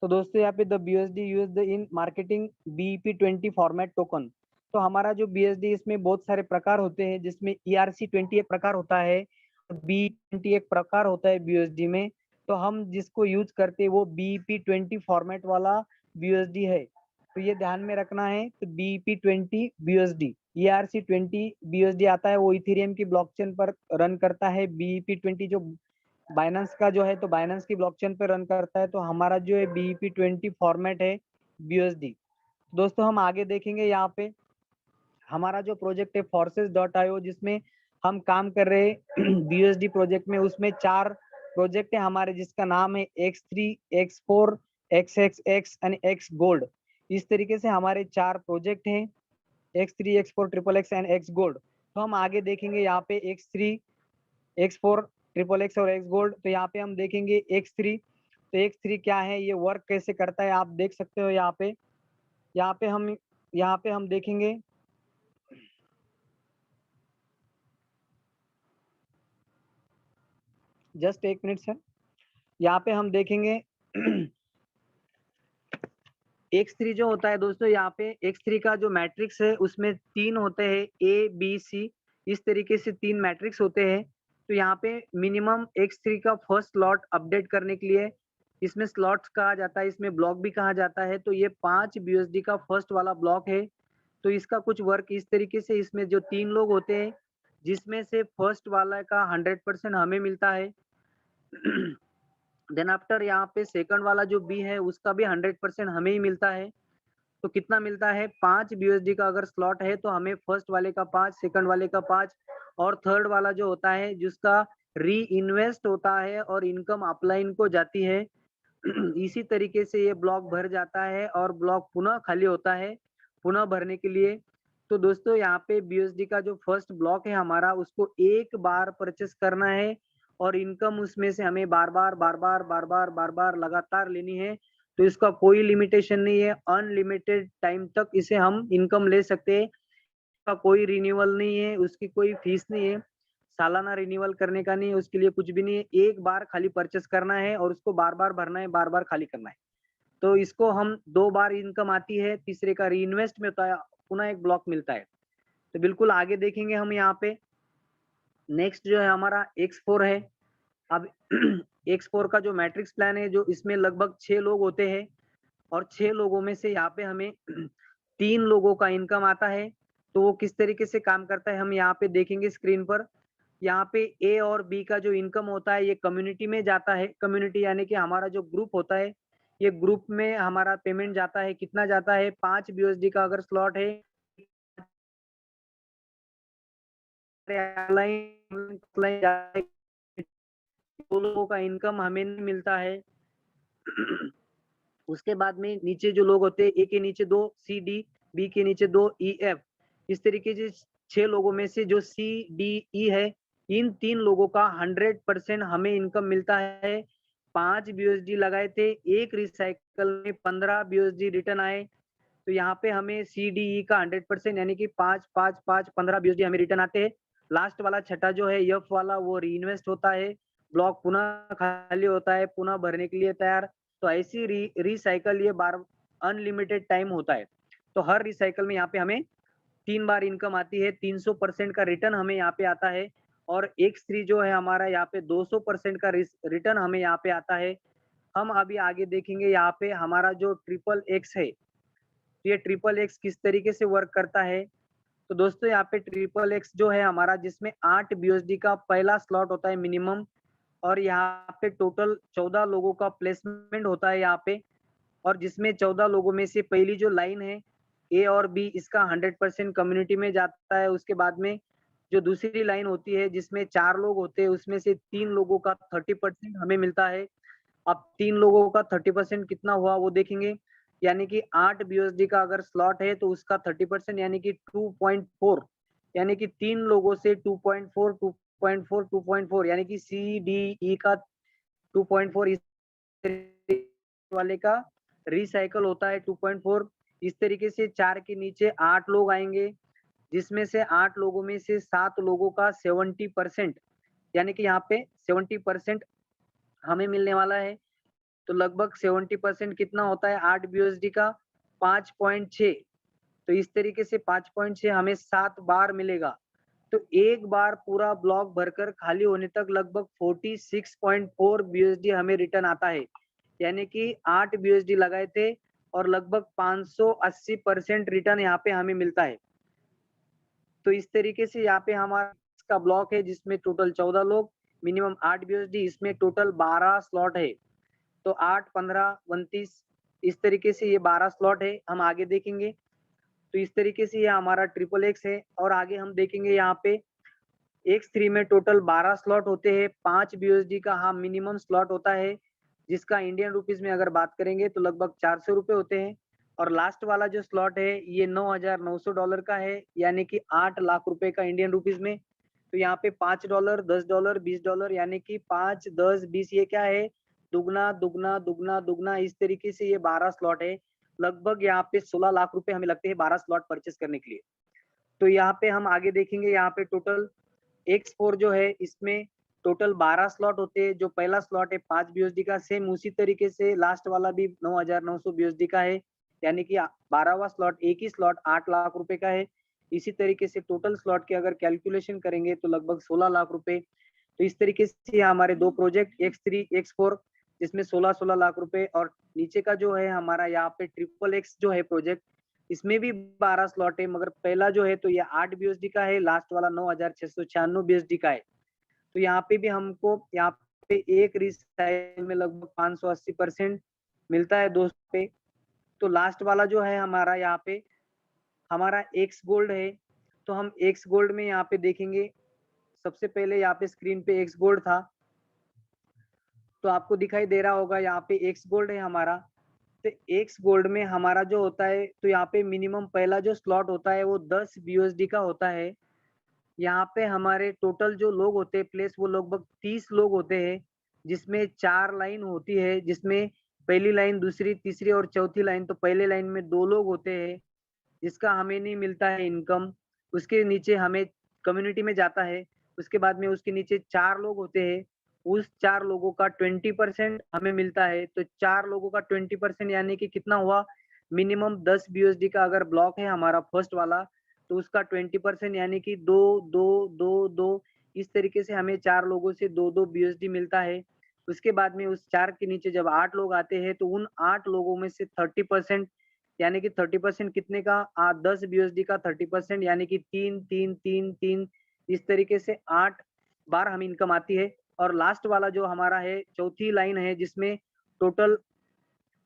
तो दोस्तों यहाँ पे the BSD used in marketing BEP20 format token. तो हमारा जो बीएसडी, इसमें बहुत सारे प्रकार होते हैं, जिसमें ERC20 एक प्रकार होता है, B20 एक प्रकार होता है बीएसडी में। तो हम जिसको यूज करते हैं वो BEP20 फॉर्मेट वाला BUSD है, तो ये ध्यान में रखना है। तो BEP20 BUSD, ERC20 BUSD आता है, वो इथेरियम की ब्लॉकचेन पर रन करता है। BEP20 जो बाइनेंस का जो है, तो बाइनेंस की ब्लॉकचेन पर रन करता है। तो हमारा जो है BEP20 फॉर्मेट है BUSD। दोस्तों हम आगे देखेंगे, यहाँ पे हमारा जो प्रोजेक्ट है forces.io, जिसमें हम काम कर रहे हैं BUSD प्रोजेक्ट में, उसमें 4 प्रोजेक्ट है हमारे, जिसका नाम है X3, X4, XXX and X gold. इस तरीके से हमारे 4 प्रोजेक्ट हैं, X3, X4, XXX and X gold. तो हम आगे देखेंगे यहाँ पे X3, X4, XXX और X गोल्ड। तो यहाँ पे हम देखेंगे X3। तो X3 क्या है, ये वर्क कैसे करता है, आप देख सकते हो यहाँ पे। यहाँ पे हम देखेंगे, जस्ट एक मिनट सर। यहाँ पे हम देखेंगे X3 जो होता है दोस्तों, यहाँ पे X3 का जो मैट्रिक्स है उसमें 3 होते हैं, A, B, C, इस तरीके से 3 मैट्रिक्स होते हैं। तो यहाँ पे मिनिमम X3 का फर्स्ट स्लॉट अपडेट करने के लिए, इसमें स्लॉट्स कहा जाता है, इसमें ब्लॉक भी कहा जाता है। तो ये 5 BUSD का फर्स्ट वाला ब्लॉक है। तो इसका कुछ वर्क इस तरीके से, इसमें जो 3 लोग होते हैं, जिसमें से फर्स्ट वाला का 100% हमें मिलता है। देन आफ्टर यहाँ पे सेकंड वाला जो B है, उसका भी 100% हमें ही मिलता है। तो कितना मिलता है, 5 BUSD का अगर स्लॉट है तो हमें फर्स्ट वाले का 5, सेकंड वाले का 5, और थर्ड वाला जो होता है जिसका री इन्वेस्ट होता है और इनकम अपलाइन को जाती है। इसी तरीके से ये ब्लॉक भर जाता है और ब्लॉक पुनः खाली होता है पुनः भरने के लिए। तो दोस्तों यहाँ पे BUSD का जो फर्स्ट ब्लॉक है हमारा, उसको एक बार परचेस करना है और इनकम उसमें से हमें बार बार लगातार लेनी है। तो इसका कोई लिमिटेशन नहीं है, अनलिमिटेड टाइम तक इसे हम इनकम ले सकते हैं। इसका कोई रिन्यूअल नहीं है, उसकी कोई फीस नहीं है, सालाना रिन्यूअल करने का नहीं है, उसके लिए कुछ भी नहीं है। एक बार खाली परचेस करना है और उसको बार बार भरना है, बार बार खाली करना है। तो इसको हम 2 बार इनकम आती है, तीसरे का री इन्वेस्ट में होता है, पुनः एक ब्लॉक मिलता है। तो बिल्कुल आगे देखेंगे हम यहाँ पे। नेक्स्ट जो है हमारा X4 है। अब X4 का जो मैट्रिक्स प्लान है, जो इसमें लगभग 6 लोग होते हैं और 6 लोगों में से यहाँ पे हमें 3 लोगों का इनकम आता है। तो वो किस तरीके से काम करता है हम यहाँ पे देखेंगे स्क्रीन पर। यहाँ पे A और B का जो इनकम होता है, ये कम्युनिटी में जाता है। कम्युनिटी यानी कि हमारा जो ग्रुप होता है, ये ग्रुप में हमारा पेमेंट जाता है। कितना जाता है, 5 BUSD का अगर स्लॉट है, दो लोगों का इनकम हमें नहीं मिलता है। उसके बाद में नीचे जो लोग होते हैं, ए के नीचे 2 सी डी, बी के नीचे 2 ई एफ, इस तरीके से 6 लोगों में से जो सी डी ई है, इन 3 लोगों का 100% हमें इनकम मिलता है। 5 BUSD लगाए थे, एक रिसाइकल में 15 BUSD रिटर्न आए। तो यहाँ पे हमें सी डी ई का 100% यानी कि 5 5 5 15 BUSD हमें रिटर्न आते हैं। लास्ट वाला छठा जो है एफ वाला, वो री इन्वेस्ट होता है, ब्लॉक पुनः खाली होता है, पुनः भरने के लिए तैयार। तो ऐसी रिसाइकल ये बार अनलिमिटेड टाइम होता है। तो हर रिसाइकल में यहाँ पे हमें 3 बार इनकम आती है, 300% का रिटर्न हमें यहाँ पे आता है। और X3 जो है हमारा, यहाँ पे 200% का रिटर्न हमें यहाँ पे आता है। हम अभी आगे देखेंगे यहाँ पे हमारा जो XXX है, ये XXX किस तरीके से वर्क करता है। तो दोस्तों यहाँ पे XXX जो है हमारा, जिसमें 8 BUSD का पहला स्लॉट होता है मिनिमम, और यहाँ पे टोटल 14 लोगों का प्लेसमेंट होता है यहाँ पे। और जिसमें 14 लोगों में से पहली जो लाइन है ए और बी, इसका 100% कम्युनिटी में जाता है। उसके बाद में जो दूसरी लाइन होती है जिसमें 4 लोग होते हैं, उसमें से 3 लोगों का 30% हमें मिलता है। अब 3 लोगों का 30% कितना हुआ वो देखेंगे। यानी कि 8 BUSD का अगर स्लॉट है तो उसका 30% यानी कि 2.4, यानी कि 3 लोगों से 2.4 2.4 2.4, यानी कि सी डी ई का 2.4, इस वाले का रिसाइकल होता है 2.4। इस तरीके से 4 के नीचे 8 लोग आएंगे, जिसमें से 8 लोगों में से 7 लोगों का 70%, यानी कि यहाँ पे 70% हमें मिलने वाला है। तो लगभग 70% कितना होता है 8 BUSD का, 5.6। तो इस तरीके से 5.6 हमें 7 बार मिलेगा। तो एक बार पूरा ब्लॉक भरकर खाली होने तक लगभग 46.4 BUSD हमें रिटर्न आता है, यानी कि 8 BUSD लगाए थे और लगभग 580% रिटर्न यहाँ पे हमें मिलता है। तो इस तरीके से यहाँ पे हमारा का ब्लॉक है जिसमें टोटल 14 लोग, मिनिमम 8 BUSD, इसमें टोटल 12 स्लॉट है। तो 8, 15, 29 इस तरीके से ये 12 स्लॉट है, हम आगे देखेंगे। तो इस तरीके से ये हमारा ट्रिपल एक्स है और आगे हम देखेंगे यहाँ पे X3 में टोटल 12 स्लॉट होते हैं, 5 BUSD का हाँ मिनिमम स्लॉट होता है, जिसका इंडियन रुपीज में अगर बात करेंगे तो लगभग 400 रुपए होते हैं। और लास्ट वाला जो स्लॉट है ये $9,900 का है, यानी कि 8 लाख रुपए का इंडियन रुपीज में। तो यहाँ पे $5, $10, $20 यानी कि 5, 10, 20 ये क्या है, दुगना दुगना दुगना दुगना, इस तरीके से ये 12 स्लॉट है। लगभग यहाँ पे 16 लाख रुपए हमें लगते हैं 12 स्लॉट परचेस करने के लिए। तो यहाँ पे हम आगे देखेंगे, यहाँ पे टोटल X4 जो है इसमें टोटल 12 स्लॉट होते हैं। जो पहला स्लॉट है 5 BUSD का, सेम उसी तरीके से लास्ट वाला भी 9,900 BUSD का है, यानी कि 12वां स्लॉट, एक ही स्लॉट 8 लाख रुपए का है। इसी तरीके से टोटल स्लॉट के अगर कैलकुलेशन करेंगे तो लगभग 16 लाख रुपए। तो इस तरीके से हमारे दो प्रोजेक्ट X3, X4 जिसमें 16-16 लाख रुपए, और नीचे का जो है हमारा यहाँ पे ट्रिपल एक्स जो है प्रोजेक्ट, इसमें भी 12 स्लॉट है, मगर पहला जो है तो ये 8 BUSD का है, लास्ट वाला 9,696 BUSD का है। तो यहाँ पे भी हमको यहाँ पे एक रिसाइल में लगभग 580% मिलता है दोस्तों पे। तो लास्ट वाला जो है हमारा यहाँ पे हमारा एक्स गोल्ड है। तो हम एक्स गोल्ड में यहाँ पे देखेंगे, सबसे पहले यहाँ पे स्क्रीन पे एक्स गोल्ड था, तो आपको दिखाई दे रहा होगा यहाँ पे एक्स गोल्ड है हमारा। तो एक्स गोल्ड में हमारा जो होता है, तो यहाँ पे मिनिमम पहला जो स्लॉट होता है वो 10 BUSD का होता है। यहाँ पे हमारे टोटल जो लोग होते हैं प्लेस, वो लगभग 30 लोग होते हैं, जिसमें 4 लाइन होती है, जिसमें पहली लाइन, दूसरी, तीसरी और चौथी लाइन। तो पहले लाइन में 2 लोग होते हैं, जिसका हमें नहीं मिलता है इनकम। उसके नीचे हमें कम्युनिटी में जाता है, उसके बाद में उसके नीचे 4 लोग होते हैं, उस 4 लोगों का 20% हमें मिलता है। तो 4 लोगों का 20% यानी कि कितना हुआ, मिनिमम 10 BUSD का अगर ब्लॉक है हमारा फर्स्ट वाला, तो उसका 20% यानी कि 2, 2, 2, 2, इस तरीके से हमें 4 लोगों से 2-2 BUSD मिलता है। उसके बाद में उस 4 के नीचे जब 8 लोग आते हैं, तो उन 8 लोगों में से 30%, यानी कि 30% कितने का, 10 BUSD का 30% यानी कि 3, 3, 3, 3, इस तरीके से 8 बार हमें इनकम आती है। और लास्ट वाला जो हमारा है, चौथी लाइन है, जिसमें टोटल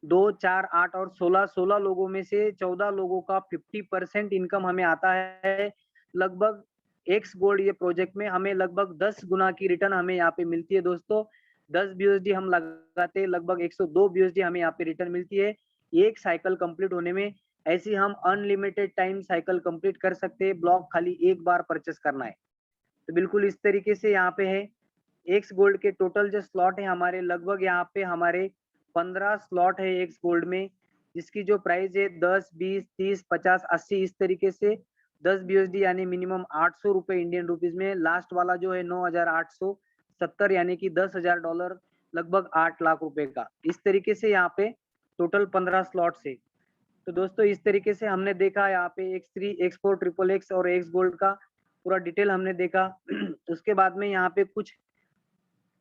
2, 4, 8 और 16 लोगों में से 14 लोगों का 50% इनकम हमें आता है। लगभग एक्स गोल्ड ये प्रोजेक्ट में हमें लगभग 10 गुना की रिटर्न हमें यहाँ पे मिलती है दोस्तों। 10 BUSD हम लगाते हैं, लगभग 102 BUSD हमें यहाँ पे रिटर्न मिलती है एक साइकिल कंप्लीट होने में। ऐसे हम अनलिमिटेड टाइम साइकिल कंप्लीट कर सकते हैं, ब्लॉक खाली एक बार परचेस करना है। तो बिल्कुल इस तरीके से यहाँ पे है। एक्स गोल्ड के टोटल जो स्लॉट है हमारे, लगभग यहाँ पे हमारे 15 स्लॉट है एक्स गोल्ड में, जिसकी जो प्राइस है 10, 20, 30, 50, 80 इस तरीके से 10 BUSD यानी मिनिमम 800 रुपए इंडियन रुपीज में। लास्ट वाला जो है 9,870 यानी कि $10,000, लगभग 8 लाख रुपए का। इस तरीके से यहाँ पे टोटल 15 स्लॉट है। तो दोस्तों इस तरीके से हमने देखा यहाँ पे X3, X4, ट्रिपल एक्स और एक्स गोल्ड का पूरा डिटेल हमने देखा। उसके बाद में यहाँ पे कुछ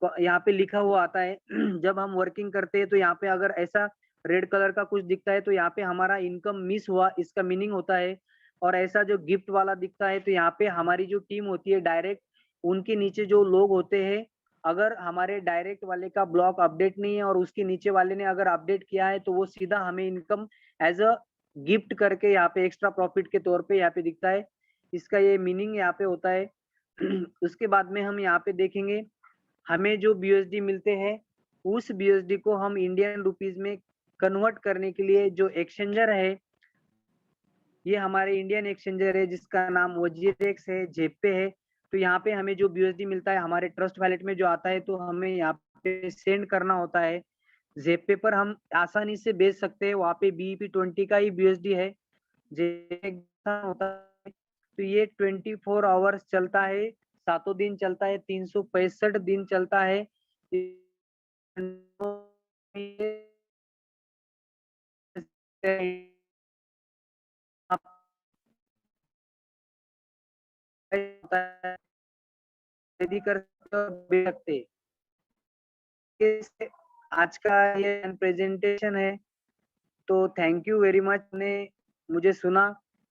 यहाँ पे लिखा हुआ आता है, जब हम वर्किंग करते हैं तो यहाँ पे अगर ऐसा रेड कलर का कुछ दिखता है तो यहाँ पे हमारा इनकम मिस हुआ, इसका मीनिंग होता है। और ऐसा जो गिफ्ट वाला दिखता है तो यहाँ पे हमारी जो टीम होती है डायरेक्ट, उनके नीचे जो लोग होते हैं, अगर हमारे डायरेक्ट वाले का ब्लॉक अपडेट नहीं है और उसके नीचे वाले ने अगर अपडेट किया है, तो वो सीधा हमें इनकम एज अ गिफ्ट करके यहाँ पे एक्स्ट्रा प्रॉफिट के तौर पे यहाँ पे दिखता है। इसका ये मीनिंग यहाँ पे होता है। उसके बाद में हम यहाँ पे देखेंगे, हमें जो BUSD मिलते हैं, उस BUSD को हम इंडियन रुपीज में कन्वर्ट करने के लिए जो एक्सचेंजर है, ये हमारे इंडियन एक्सचेंजर है जिसका नाम वजीरेक्स है, जेपे है। तो यहाँ पे हमें जो BUSD मिलता है हमारे ट्रस्ट वैलेट में जो आता है, तो हमें यहाँ पे सेंड करना होता है। जेपे पर हम आसानी से भेज सकते हैं, वहाँ पे BEP20 का ही BUSD है। होता है, तो ये 24 आवर्स चलता है, 7 दिन चलता है, 365 दिन चलता है। होता है यदि करते सकते। आज का ये प्रेजेंटेशन है, तो थैंक यू वेरी मच ने मुझे सुना,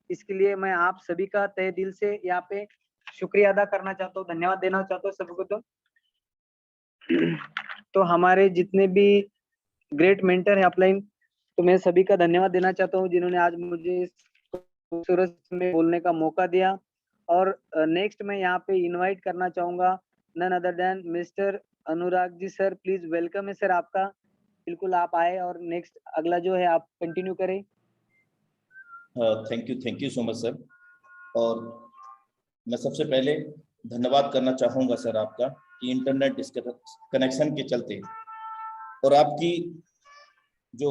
इसके लिए मैं आप सभी का तहे दिल से यहाँ पे शुक्रिया अदा करना चाहता हूँ, धन्यवाद देना चाहता हूँ सभी को। तो हमारे जितने भी ग्रेट मेंटर है अपलाइन, तो मैं सभी का धन्यवाद देना चाहता हूँ जिन्होंने आज मुझे खूबसूरत में बोलने का मौका दिया। और नेक्स्ट मैं यहाँ पे इनवाइट करना चाहूंगा none other than mister Anurag ji sir, please welcome है सर आपका, बिल्कुल आप आए और नेक्स्ट अगला जो है आप कंटिन्यू करें। Thank you so much sir. और मैं सबसे पहले धन्यवाद करना चाहूँगा सर आपका कि इंटरनेट कनेक्शन के चलते और आपकी जो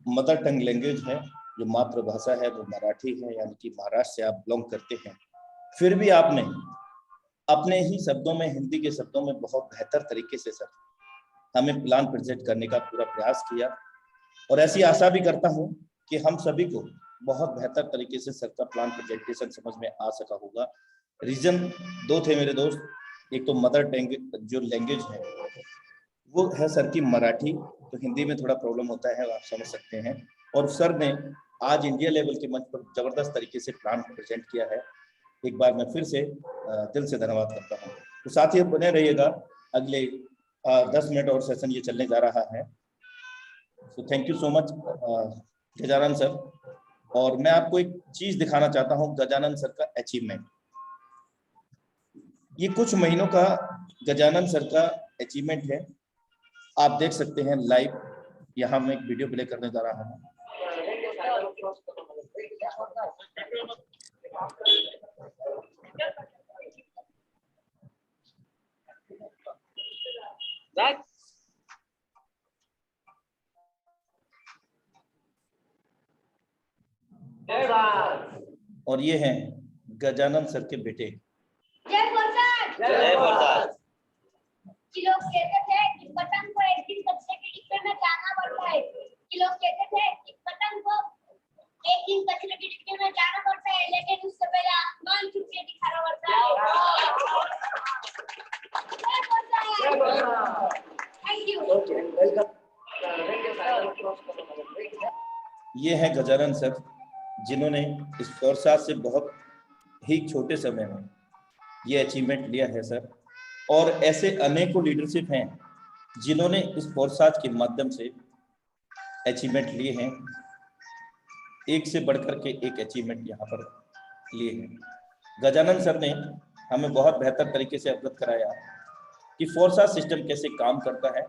मदर टंग लैंग्वेज है, जो मातृभाषा है वो मराठी है, यानी कि महाराष्ट्र से आप बिलोंग करते हैं, फिर भी आपने अपने ही शब्दों में, हिंदी के शब्दों में बहुत बेहतर तरीके से सर हमें प्लान प्रेजेंट करने का पूरा प्रयास किया। और ऐसी आशा भी करता हूँ कि हम सभी को बहुत बेहतर तरीके से सर का प्लान प्रेजेंटेशन समझ में आ सका होगा। रीजन दो थे मेरे दोस्त, एक तो मदर टंग जो लैंग्वेज है वो है सर की मराठी, तो हिंदी में थोड़ा प्रॉब्लम होता है, आप समझ सकते हैं। और सर ने आज इंडिया लेवल के मंच पर जबरदस्त तरीके से प्लान प्रेजेंट किया है, एक बार मैं फिर से दिल से धन्यवाद करता हूँ। तो साथ ही बने रहिएगा, अगले 10 मिनट और सेशन ये चलने जा रहा है। तो thank you so much Gajanan sir. और मैं आपको एक चीज दिखाना चाहता हूँ, गजानन सर का अचीवमेंट। ये कुछ महीनों का गजानन सर का अचीवमेंट है, आप देख सकते हैं लाइव। यहाँ मैं एक वीडियो प्ले करने जा रहा हूँ। और ये हैं गजानन सर के बेटे। जय प्रसाद। जय प्रसाद। कि लोग कहते थे कि पतंग को एक दिन कचरे के डिब्बे में जाना पड़ता है, कि लोग कहते थे कि पतंग को एक दिन कचरे के डिब्बे में जाना पड़ता है, लेकिन उससे पहले आसमान छू के दिखाना पड़ता है। जय प्रसाद। Thank you. ये है गजानन सर, जिन्होंने इस फोर्साज से बहुत ही छोटे समय में ये अचीवमेंट लिया है सर। और ऐसे अनेकों लीडरशिप हैं जिन्होंने इस फोर्साज के माध्यम से अचीवमेंट लिए हैं, एक से बढ़कर के एक अचीवमेंट यहाँ पर लिए हैं। गजानन सर ने हमें बहुत बेहतर तरीके से अवगत कराया कि फोर्साज सिस्टम कैसे काम करता है।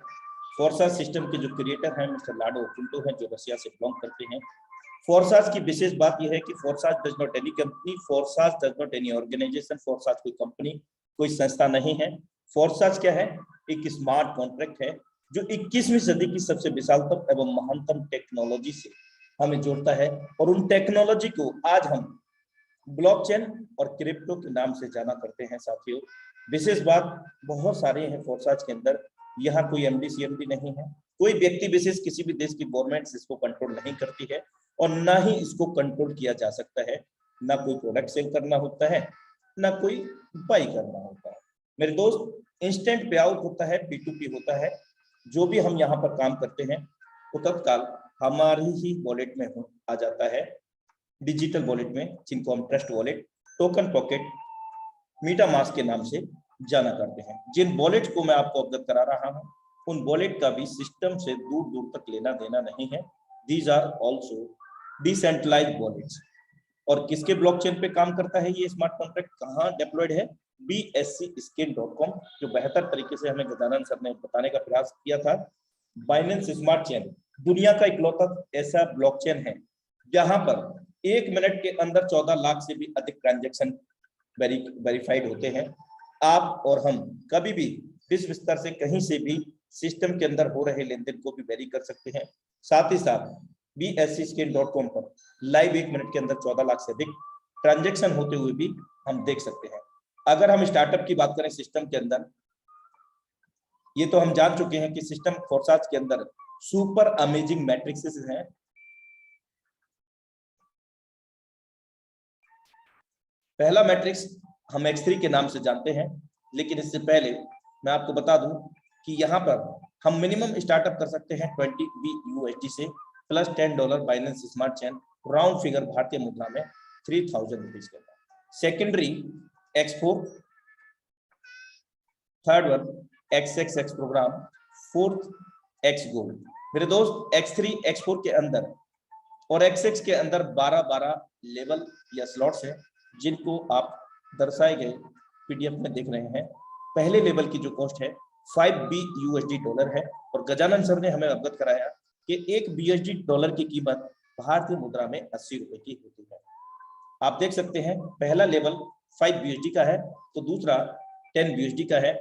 फोर्साज सिस्टम के जो क्रिएटर हैं मिस्टर लाडो पिंटो हैं, जो रशिया से बिलोंग करते हैं। फोर्साज की विशेष बात यह है कि Forsage does not any company, Forsage does not any organisation, Forsage कोई कंपनी, कोई संस्था नहीं है। फोर्साज क्या है? एक स्मार्ट कॉन्ट्रैक्ट है जो 21वीं सदी की सबसे विशालतम एवं महानतम टेक्नोलॉजी से हमें जोड़ता है। और उन टेक्नोलॉजी को आज हम ब्लॉकचेन और क्रिप्टो के नाम से जाना करते हैं। साथियों, विशेष बात बहुत सारे हैं फोर्साज के अंदर। यहाँ कोई एमडी सीएमडी नहीं है, कोई व्यक्ति विशेष किसी भी देश की गवर्नमेंट इसको कंट्रोल नहीं करती है और ना ही इसको कंट्रोल किया जा सकता है। ना कोई प्रोडक्ट सेल करना होता है, ना कोई बाई करना होता है। मेरे दोस्त, इंस्टेंट पे आउट होता है, P2P होता है। जो भी हम यहाँ पर काम करते हैं वो तत्काल हमारी ही वॉलेट में आ जाता है, डिजिटल वॉलेट में, जिनको हम ट्रस्ट वॉलेट, टोकन पॉकेट, मीटामास्क के नाम से जाना करते हैं। जिन वॉलेट को मैं आपको अवगत करा रहा हूं, उन वॉलेट का भी सिस्टम से दूर दूर तक लेना देना नहीं है। These are also decentralised wallets. और किसके ब्लॉकचेन पे काम करता है ये स्मार्ट कॉन्ट्रैक्ट? कहाँ डिप्लॉयड है? BSCScan.com, जो बेहतर तरीके से हमें गजानन सर ने बताने का प्रयास किया था। बाइनेंस स्मार्ट चेन दुनिया का इकलौता ऐसा ब्लॉकचेन है जहां पर 1 मिनट के अंदर 14 लाख से भी अधिक ट्रांजैक्शन वेरीफाइड होते हैं। आप और हम कभी भी विश्व स्तर से कहीं से भी सिस्टम के अंदर हो रहे लेन देन को भी वेरी कर सकते हैं। साथ ही साथ BSCScan.com पर लाइव 1 मिनट के अंदर 14 लाख से अधिक ट्रांजैक्शन होते हुए भी हम देख सकते हैं। अगर हम स्टार्टअप की बात करें सिस्टम के अंदर, ये तो हम जान चुके हैं कि सिस्टम फोर्साज के अंदर सुपर अमेजिंग मैट्रिक्सेस हैं। पहला मैट्रिक्स हम X3 के नाम से जानते हैं, लेकिन इससे पहले मैं आपको बता दूं कि यहाँ पर हम मिनिमम स्टार्टअप कर सकते हैं 20 BUSD से plus $10 Binance smart chain, round figure भारतीय मुद्रा में 3000 रुपीज के। Secondary X4, third one XXX program, fourth X gold. मेरे दोस्त X3 X4 के अंदर और XX के अंदर 12-12 लेवल या स्लॉट्स हैं, जिनको आप दर्शाए गए PDF में देख रहे हैं। पहले लेवल की जो कॉस्ट है 5 BUSD है और गजानन सर ने हमें अवगत कराया कि 1 BUSD की कीमत भारतीय मुद्रा में 80 रुपए की होती है। आप देख सकते हैं पहला लेवल 5 BUSD का है तो दूसरा 10 BUSD का है,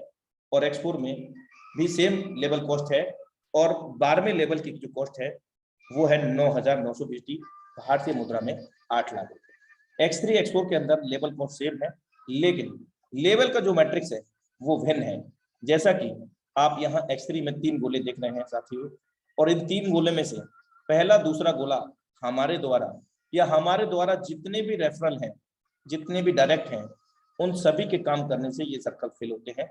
और X4 में भी सेम लेवल कॉस्ट है, और 12वें लेवल की जो कॉस्ट है वो है 9,920 भारतीय मुद्रा में 8 लाख रुपए। X3 X4 के अंदर लेवल कॉस्ट सेम है, लेकिन लेवल का जो मैट्रिक्स है वो भिन्न है। जैसा कि आप यहाँ X3 में 3 गोले देख रहे हैं साथियों, और इन 3 गोले में से पहला दूसरा गोला हमारे द्वारा जितने भी रेफरल हैं, जितने भी डायरेक्ट हैं, उन सभी के काम करने से ये सर्कल फिल होते हैं।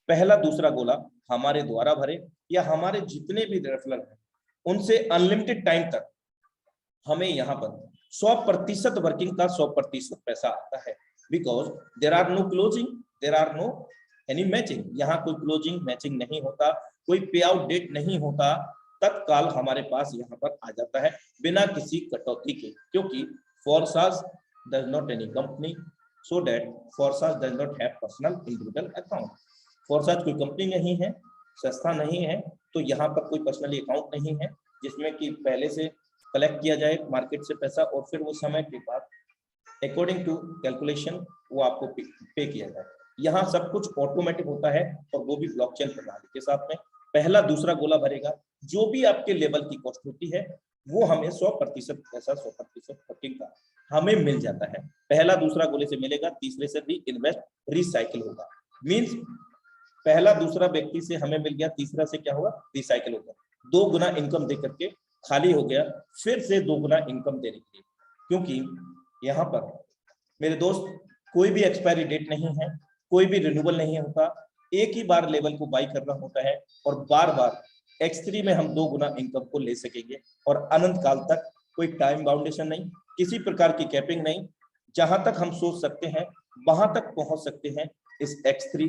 पहला दूसरा गोला हमारे द्वारा भरे या हमारे जितने भी रेफरल हैं उनसे अनलिमिटेड टाइम तक हमें यहाँ पर 100% वर्किंग का 100% पैसा आता है, because there are no closing, there are no any matching. यहाँ कोई क्लोजिंग मैचिंग नहीं होता, कोई पे आउट डेट नहीं होता, तत्काल हमारे पास यहाँ पर आ जाता है बिना किसी कटौती के, क्योंकि Forsage does not any company, so that Forsage does not have personal individual account. Forsage कोई कंपनी नहीं है, संस्था नहीं है, तो यहाँ पर कोई पर्सनली अकाउंट नहीं है जिसमें कि पहले से कलेक्ट किया जाए मार्केट से पैसा और फिर वो समय के बाद अकॉर्डिंग टू कैलकुलेशन वो आपको पे किया जाए। यहाँ सब कुछ ऑटोमेटिक होता है और वो भी ब्लॉकचेन प्रणाली के साथ में। पहला दूसरा गोला भरेगा, जो भी आपके लेवल की कॉस्ट होती है वो हमें 100% पैसा 100% वर्किंग का हमें मिल जाता है। पहला दूसरा गोले से मिलेगा, तीसरे से री इन्वेस्ट रिसाइकिल होगा। मीन्स पहला दूसरा व्यक्ति से हमें मिल गया, तीसरा से क्या होगा, रिसाइकिल होगा। 2 गुना इनकम दे करके खाली हो गया, फिर से 2 गुना इनकम देने के लिए, क्योंकि यहाँ पर मेरे दोस्त कोई भी एक्सपायरी डेट नहीं है, कोई भी रिन्यूअल नहीं होता, एक ही बार लेवल को बाई करना होता है और बार बार X3 में हम 2 गुना इनकम को ले सकेंगे और अनंत काल तक कोई टाइम बाउंडेशन नहीं, किसी प्रकार की कैपिंग नहीं। जहां तक हम सोच सकते हैं वहां तक पहुंच सकते हैं इस X3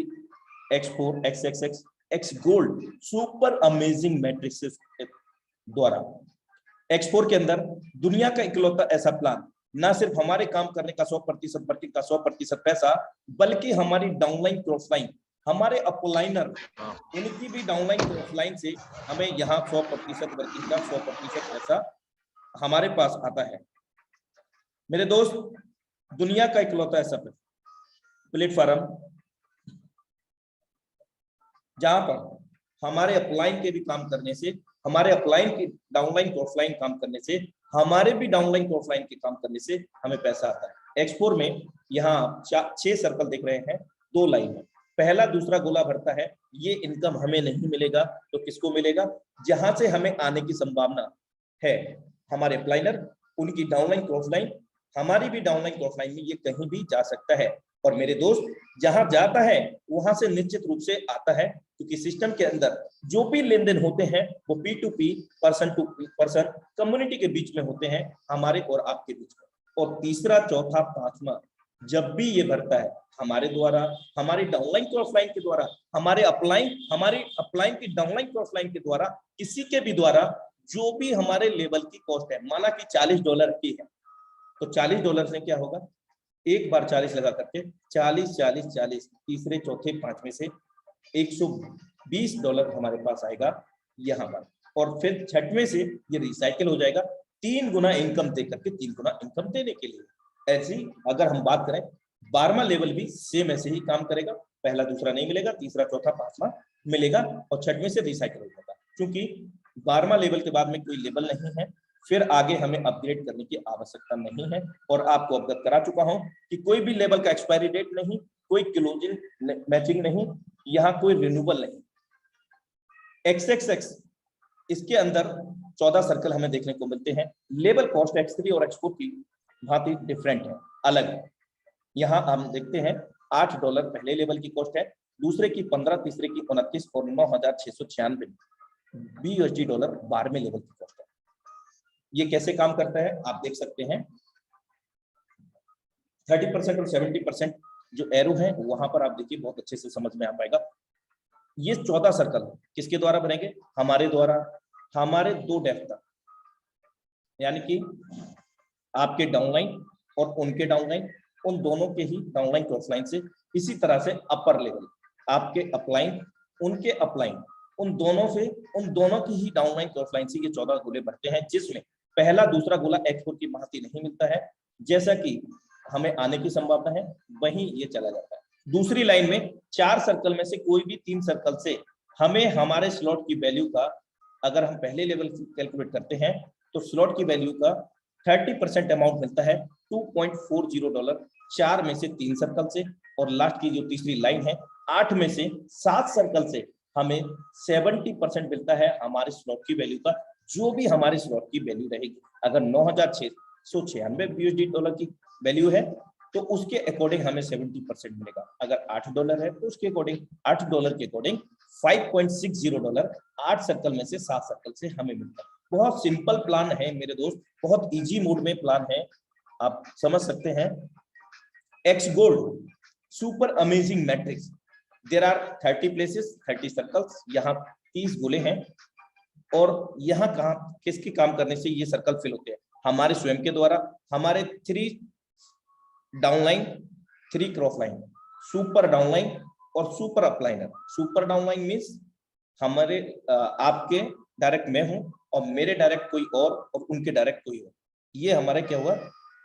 X4 XXX X gold super amazing matrix द्वारा। X4 के अंदर दुनिया का इकलौता ऐसा प्लान, ना सिर्फ हमारे काम करने का 100% वर्किंग का 100% पैसा, बल्कि हमारी डाउनलाइन क्रॉसलाइन, हमारे अपलाइनर, इनकी भी डाउनलाइन क्रॉसलाइन से हमें यहाँ 100% वर्किंग का 100% पैसा हमारे पास आता है। मेरे दोस्त, दुनिया का इकलौता ऐसा प्लेटफॉर्म जहां पर हमारे अपलाइन के भी काम करने से, हमारे अपलाइन की डाउनलाइन क्रॉसलाइन काम करने से, हमारे भी डाउनलाइन क्रॉसलाइन के काम करने से हमें पैसा आता है। X4 में यहाँ 6 सर्कल देख रहे हैं, 2 लाइन है। पहला दूसरा गोला भरता है, ये इनकम हमें नहीं मिलेगा तो किसको मिलेगा, जहां से हमें आने की संभावना है, हमारे अपलाइनर, उनकी डाउनलाइन क्रॉसलाइन, हमारी भी डाउनलाइन क्रॉसलाइन में ये कहीं भी जा सकता है। और मेरे दोस्त, जहां जाता है वहां से निश्चित रूप से आता है, क्योंकि सिस्टम के अंदर जो भी लेन देन होते हैं वो P2P, person to person, community के बीच में होते हैं, हमारे और आपके बीच में। और तीसरा, चौथा, पांचवा, जब भी ये भरता है हमारे द्वारा, हमारी डाउनलाइन क्रॉसलाइन के द्वारा, हमारे अपलाइन की डाउनलाइन क्रॉसलाइन के द्वारा, किसी के भी द्वारा, जो भी हमारे लेवल की कॉस्ट है, माना कि $40 की है, तो $40 से क्या होगा, एक बार 40 लगा करके 40 40 40, तीसरे चौथे पांचवें से $120 हमारे पास आएगा यहाँ पर, और फिर छठवें से ये रिसाइकिल हो जाएगा 3 गुना इनकम दे करके, 3 गुना इनकम देने के लिए। ऐसी अगर हम बात करें, 12वां लेवल भी सेम ऐसे ही काम करेगा, पहला दूसरा नहीं मिलेगा, तीसरा चौथा पांचवा मिलेगा और छठवें से रिसाइकिल हो जाएगा। क्योंकि 12वां लेवल के बाद में कोई लेवल नहीं है, फिर आगे हमें अपग्रेड करने की आवश्यकता नहीं है। और आपको अवगत करा चुका हूं कि कोई भी लेवल का एक्सपायरी डेट नहीं, कोई क्लोजिंग मैचिंग नहीं, यहाँ कोई रिन्यूअल नहीं। XXX, इसके अंदर 14 सर्कल हमें देखने को मिलते हैं। लेवल कॉस्ट X3 और X4 की भांति डिफरेंट है, अलग है। यहाँ हम देखते हैं $8 पहले लेवल की कॉस्ट है, दूसरे की 15, तीसरे की 29 और 9,696 BUSD डॉलर 12वें लेवल की कॉस्ट है। ये कैसे काम करता है आप देख सकते हैं। 30% और 70% जो एरो है वहां पर आप देखिए बहुत अच्छे से समझ में आ पाएगा। ये 14 सर्कल किसके द्वारा बनेंगे? हमारे द्वारा, हमारे 2 डेप्थ तक, यानी कि आपके डाउनलाइन और उनके डाउनलाइन, उन दोनों के ही डाउनलाइन क्रॉसलाइन से, इसी तरह से अपर लेवल आपके अपलाइन, उनके अपलाइन, उन दोनों की ही डाउनलाइन क्रॉसलाइन से ये 14 गोले बढ़ते हैं, जिसमें पहला दूसरा गोला X4 की भांति नहीं मिलता है जैसा कि हमें आने की संभावना है, वहीं ये चला जाता है। दूसरी लाइन में 4 सर्कल में से कोई भी 3 सर्कल से हमें हमारे स्लॉट की वैल्यू का, अगर हम पहले लेवल कैलकुलेट करते हैं तो स्लॉट की वैल्यू का 30% अमाउंट मिलता है $2.40, 4 में से 3 सर्कल से, और लास्ट की जो तीसरी लाइन है 8 में से 7 सर्कल से हमें 70% मिलता है हमारे स्लॉट की वैल्यू का, जो भी हमारे स्लॉट की वैल्यू रहेगी। अगर 9,696 BUSD डॉलर की वैल्यू है तो उसके अकॉर्डिंग हमें 70% मिलेगा। अगर $8 है तो उसके अकॉर्डिंग $8 के अकॉर्डिंग $5.60 8 सर्कल में से 7 सर्कल से हमें मिलता है। बहुत सिंपल प्लान है मेरे दोस्त, बहुत इजी मोड में प्लान है, आप समझ सकते हैं। X gold super amazing matrix, there are 30 places, 30 circles, यहाँ 30 गोले हैं, और यहाँ कहाँ किसके काम करने से ये सर्कल फिल होते हैं? हमारे स्वयं के द्वारा, हमारे 3 downline, 3 cross line, super downline और super upliner. Super downline means हमारे आपके डायरेक्ट मैं हूं और मेरे डायरेक्ट कोई और उनके डायरेक्ट कोई और, ये हमारा क्या हुआ?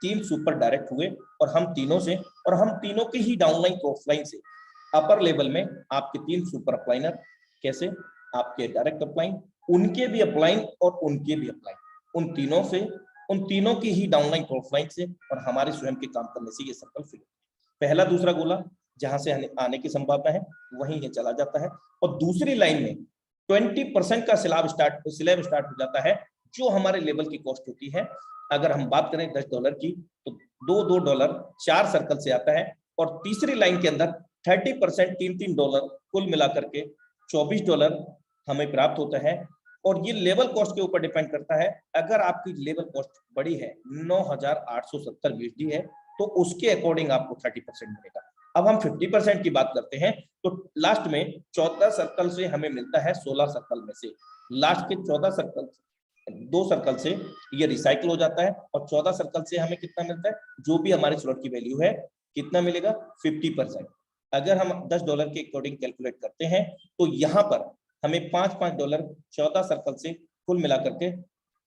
3 सुपर डायरेक्ट हुए, और हम तीनों से, और हम तीनों के ही डाउनलाइन क्रॉस लाइन से अपर लेवल में आपके 3 सुपर अपलाइनर, कैसे? आपके डायरेक्ट अपलाइन, उनके भी अपलाइन और उनके भी अपलाइन, उन तीनों से, उन तीनों की ही डाउनलाइन क्रॉस लाइन से और हमारे स्वयं के काम करने से ये सर्कल फिल। पहला दूसरा गोला जहां से आने की संभावना है वहीं ये चला जाता है, और दूसरी लाइन में 20% का स्लैब स्टार्ट हो जाता है, जो हमारे लेवल की कॉस्ट होती है। अगर हम बात करें $10 की तो $2 4 सर्कल से आता है, और तीसरी लाइन के अंदर 30% $3 कुल मिलाकर के $24 हमें प्राप्त होता है। और ये लेवल कॉस्ट के ऊपर डिपेंड करता है। अगर आपकी लेवल कॉस्ट बड़ी है, 9,870 BUSD है, तो उसके अकॉर्डिंग आपको 30% मिलेगा। अब हम 50% की बात करते हैं तो लास्ट में 14 सर्कल से हमें मिलता है 16 सर्कल में से, लास्ट के 14 सर्कल, 2 सर्कल से ये रिसाइकल हो जाता है, और 14 सर्कल से हमें कितना मिलता है? जो भी हमारे स्लॉट की वैल्यू है, कितना मिलेगा? 50%। अगर हम $10 के अकॉर्डिंग कैलकुलेट करते हैं तो यहाँ पर हमें $5 14 सर्कल से कुल मिलाकर के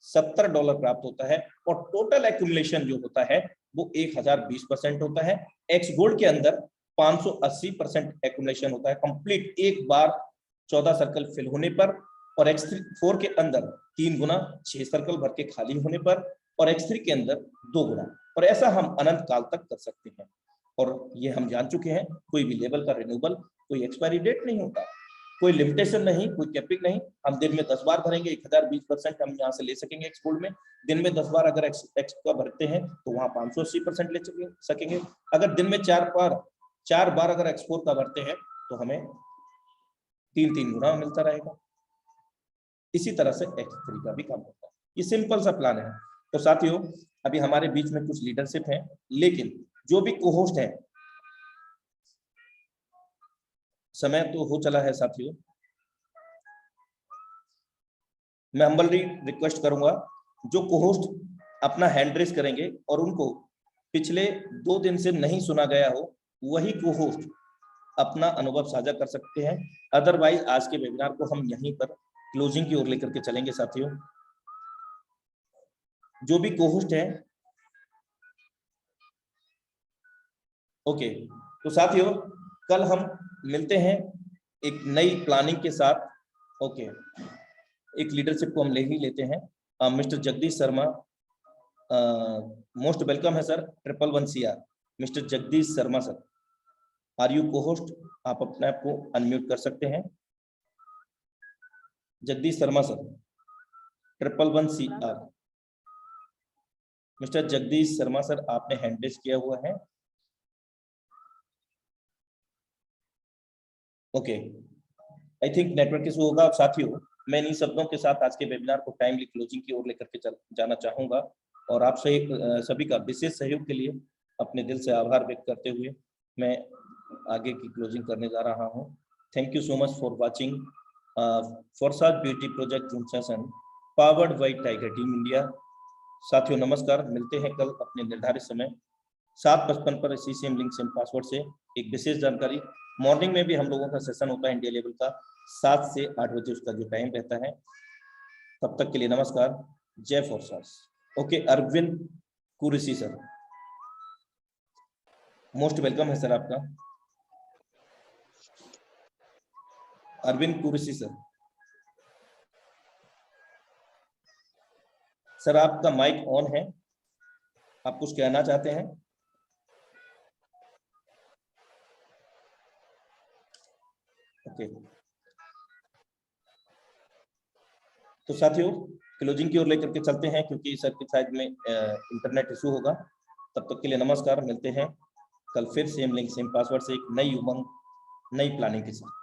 $70 प्राप्त होता है, और टोटल एक्यूमुलेशन जो होता है वो 1020% होता है। एक्स गोल्ड के अंदर 580% एक्यूमुलेशन होता है कंप्लीट एक बार 14 सर्कल फिल होने पर, और X4 के अंदर 3 गुना 6 सर्कल भर के खाली होने पर, और X3 के अंदर 2 गुना, और ऐसा हम अनंत काल तक कर सकते हैं। और ये हम जान चुके हैं, कोई भी लेवल का रिन्यूअल कोई एक्सपायरी डेट नहीं होता, कोई लिमिटेशन नहीं, कोई कैपिंग नहीं। हम दिन में 10 बार भरेंगे, 1020% हम यहाँ से ले सकेंगे एक्स गोल्ड में। दिन में 10 बार अगर एक्स का भरते हैं तो वहाँ 580% ले सकेंगे। अगर दिन में 4 बार अगर X4 का भरते हैं तो हमें 3 गुना मिलता रहेगा। इसी तरह से X3 का भी काम होता है। ये सिंपल सा प्लान है। तो साथियों, अभी हमारे बीच में कुछ लीडरशिप है, लेकिन जो भी को-होस्ट है, समय तो हो चला है साथियों, मैं हम्बली रिक्वेस्ट करूंगा जो को-होस्ट अपना हैंड रेस करेंगे और उनको पिछले 2 दिन से नहीं सुना गया हो, वही को-होस्ट अपना अनुभव साझा कर सकते हैं। अदरवाइज आज के वेबिनार को हम यहीं पर क्लोजिंग की ओर लेकर के चलेंगे साथियों। जो भी को-होस्ट है, ओके, तो साथियों कल हम मिलते हैं एक नई प्लानिंग के साथ। ओके, एक लीडरशिप को हम ले ही लेते हैं। Mister Jagdish Sharma, most welcome है sir, 111 CR। Mister Jagdish Sharma sir, are you co-host? आप अपने आप को अनम्यूट कर सकते हैं। Jagdish Sharma sir, 111 CR। Mister Jagdish Sharma sir, आपने हैंड रेज किया हुआ है। Okay, I think network issue होगा। और साथियों, मैं इन शब्दों के साथ आज के वेबिनार को टाइमली क्लोजिंग की ओर लेकर के जाना चाहूंगा और आप सभी का विशेष सहयोग के लिए अपने दिल से आभार व्यक्त करते हुए मैं आगे की क्लोजिंग करने जा रहा हूं। Thank you so much for watching Forsage beauty project zoom session powered by tiger team India. साथियों नमस्कार, मिलते हैं कल अपने निर्धारित समय 7:55 पर इसी सेम लिंक सेम पासवर्ड से। एक विशेष जानकारी, मॉर्निंग में भी हम लोगों का सेशन होता है इंडिया लेवल का 7 से 8 बजे उसका जो टाइम रहता है। तब तक के लिए नमस्कार, जय Forsage. Okay, Arvind Qureshi sir, most welcome है सर आपका। अरविंद कुरैशी सर, सर आपका माइक ऑन है, आप कुछ कहना चाहते हैं? ओके, तो साथियों क्लोजिंग की ओर लेकर के चलते हैं क्योंकि सर की साइड में इंटरनेट इशू होगा। तब तक के लिए नमस्कार, मिलते हैं कल फिर सेम लिंक सेम पासवर्ड से एक नई उमंग नई प्लानिंग के साथ।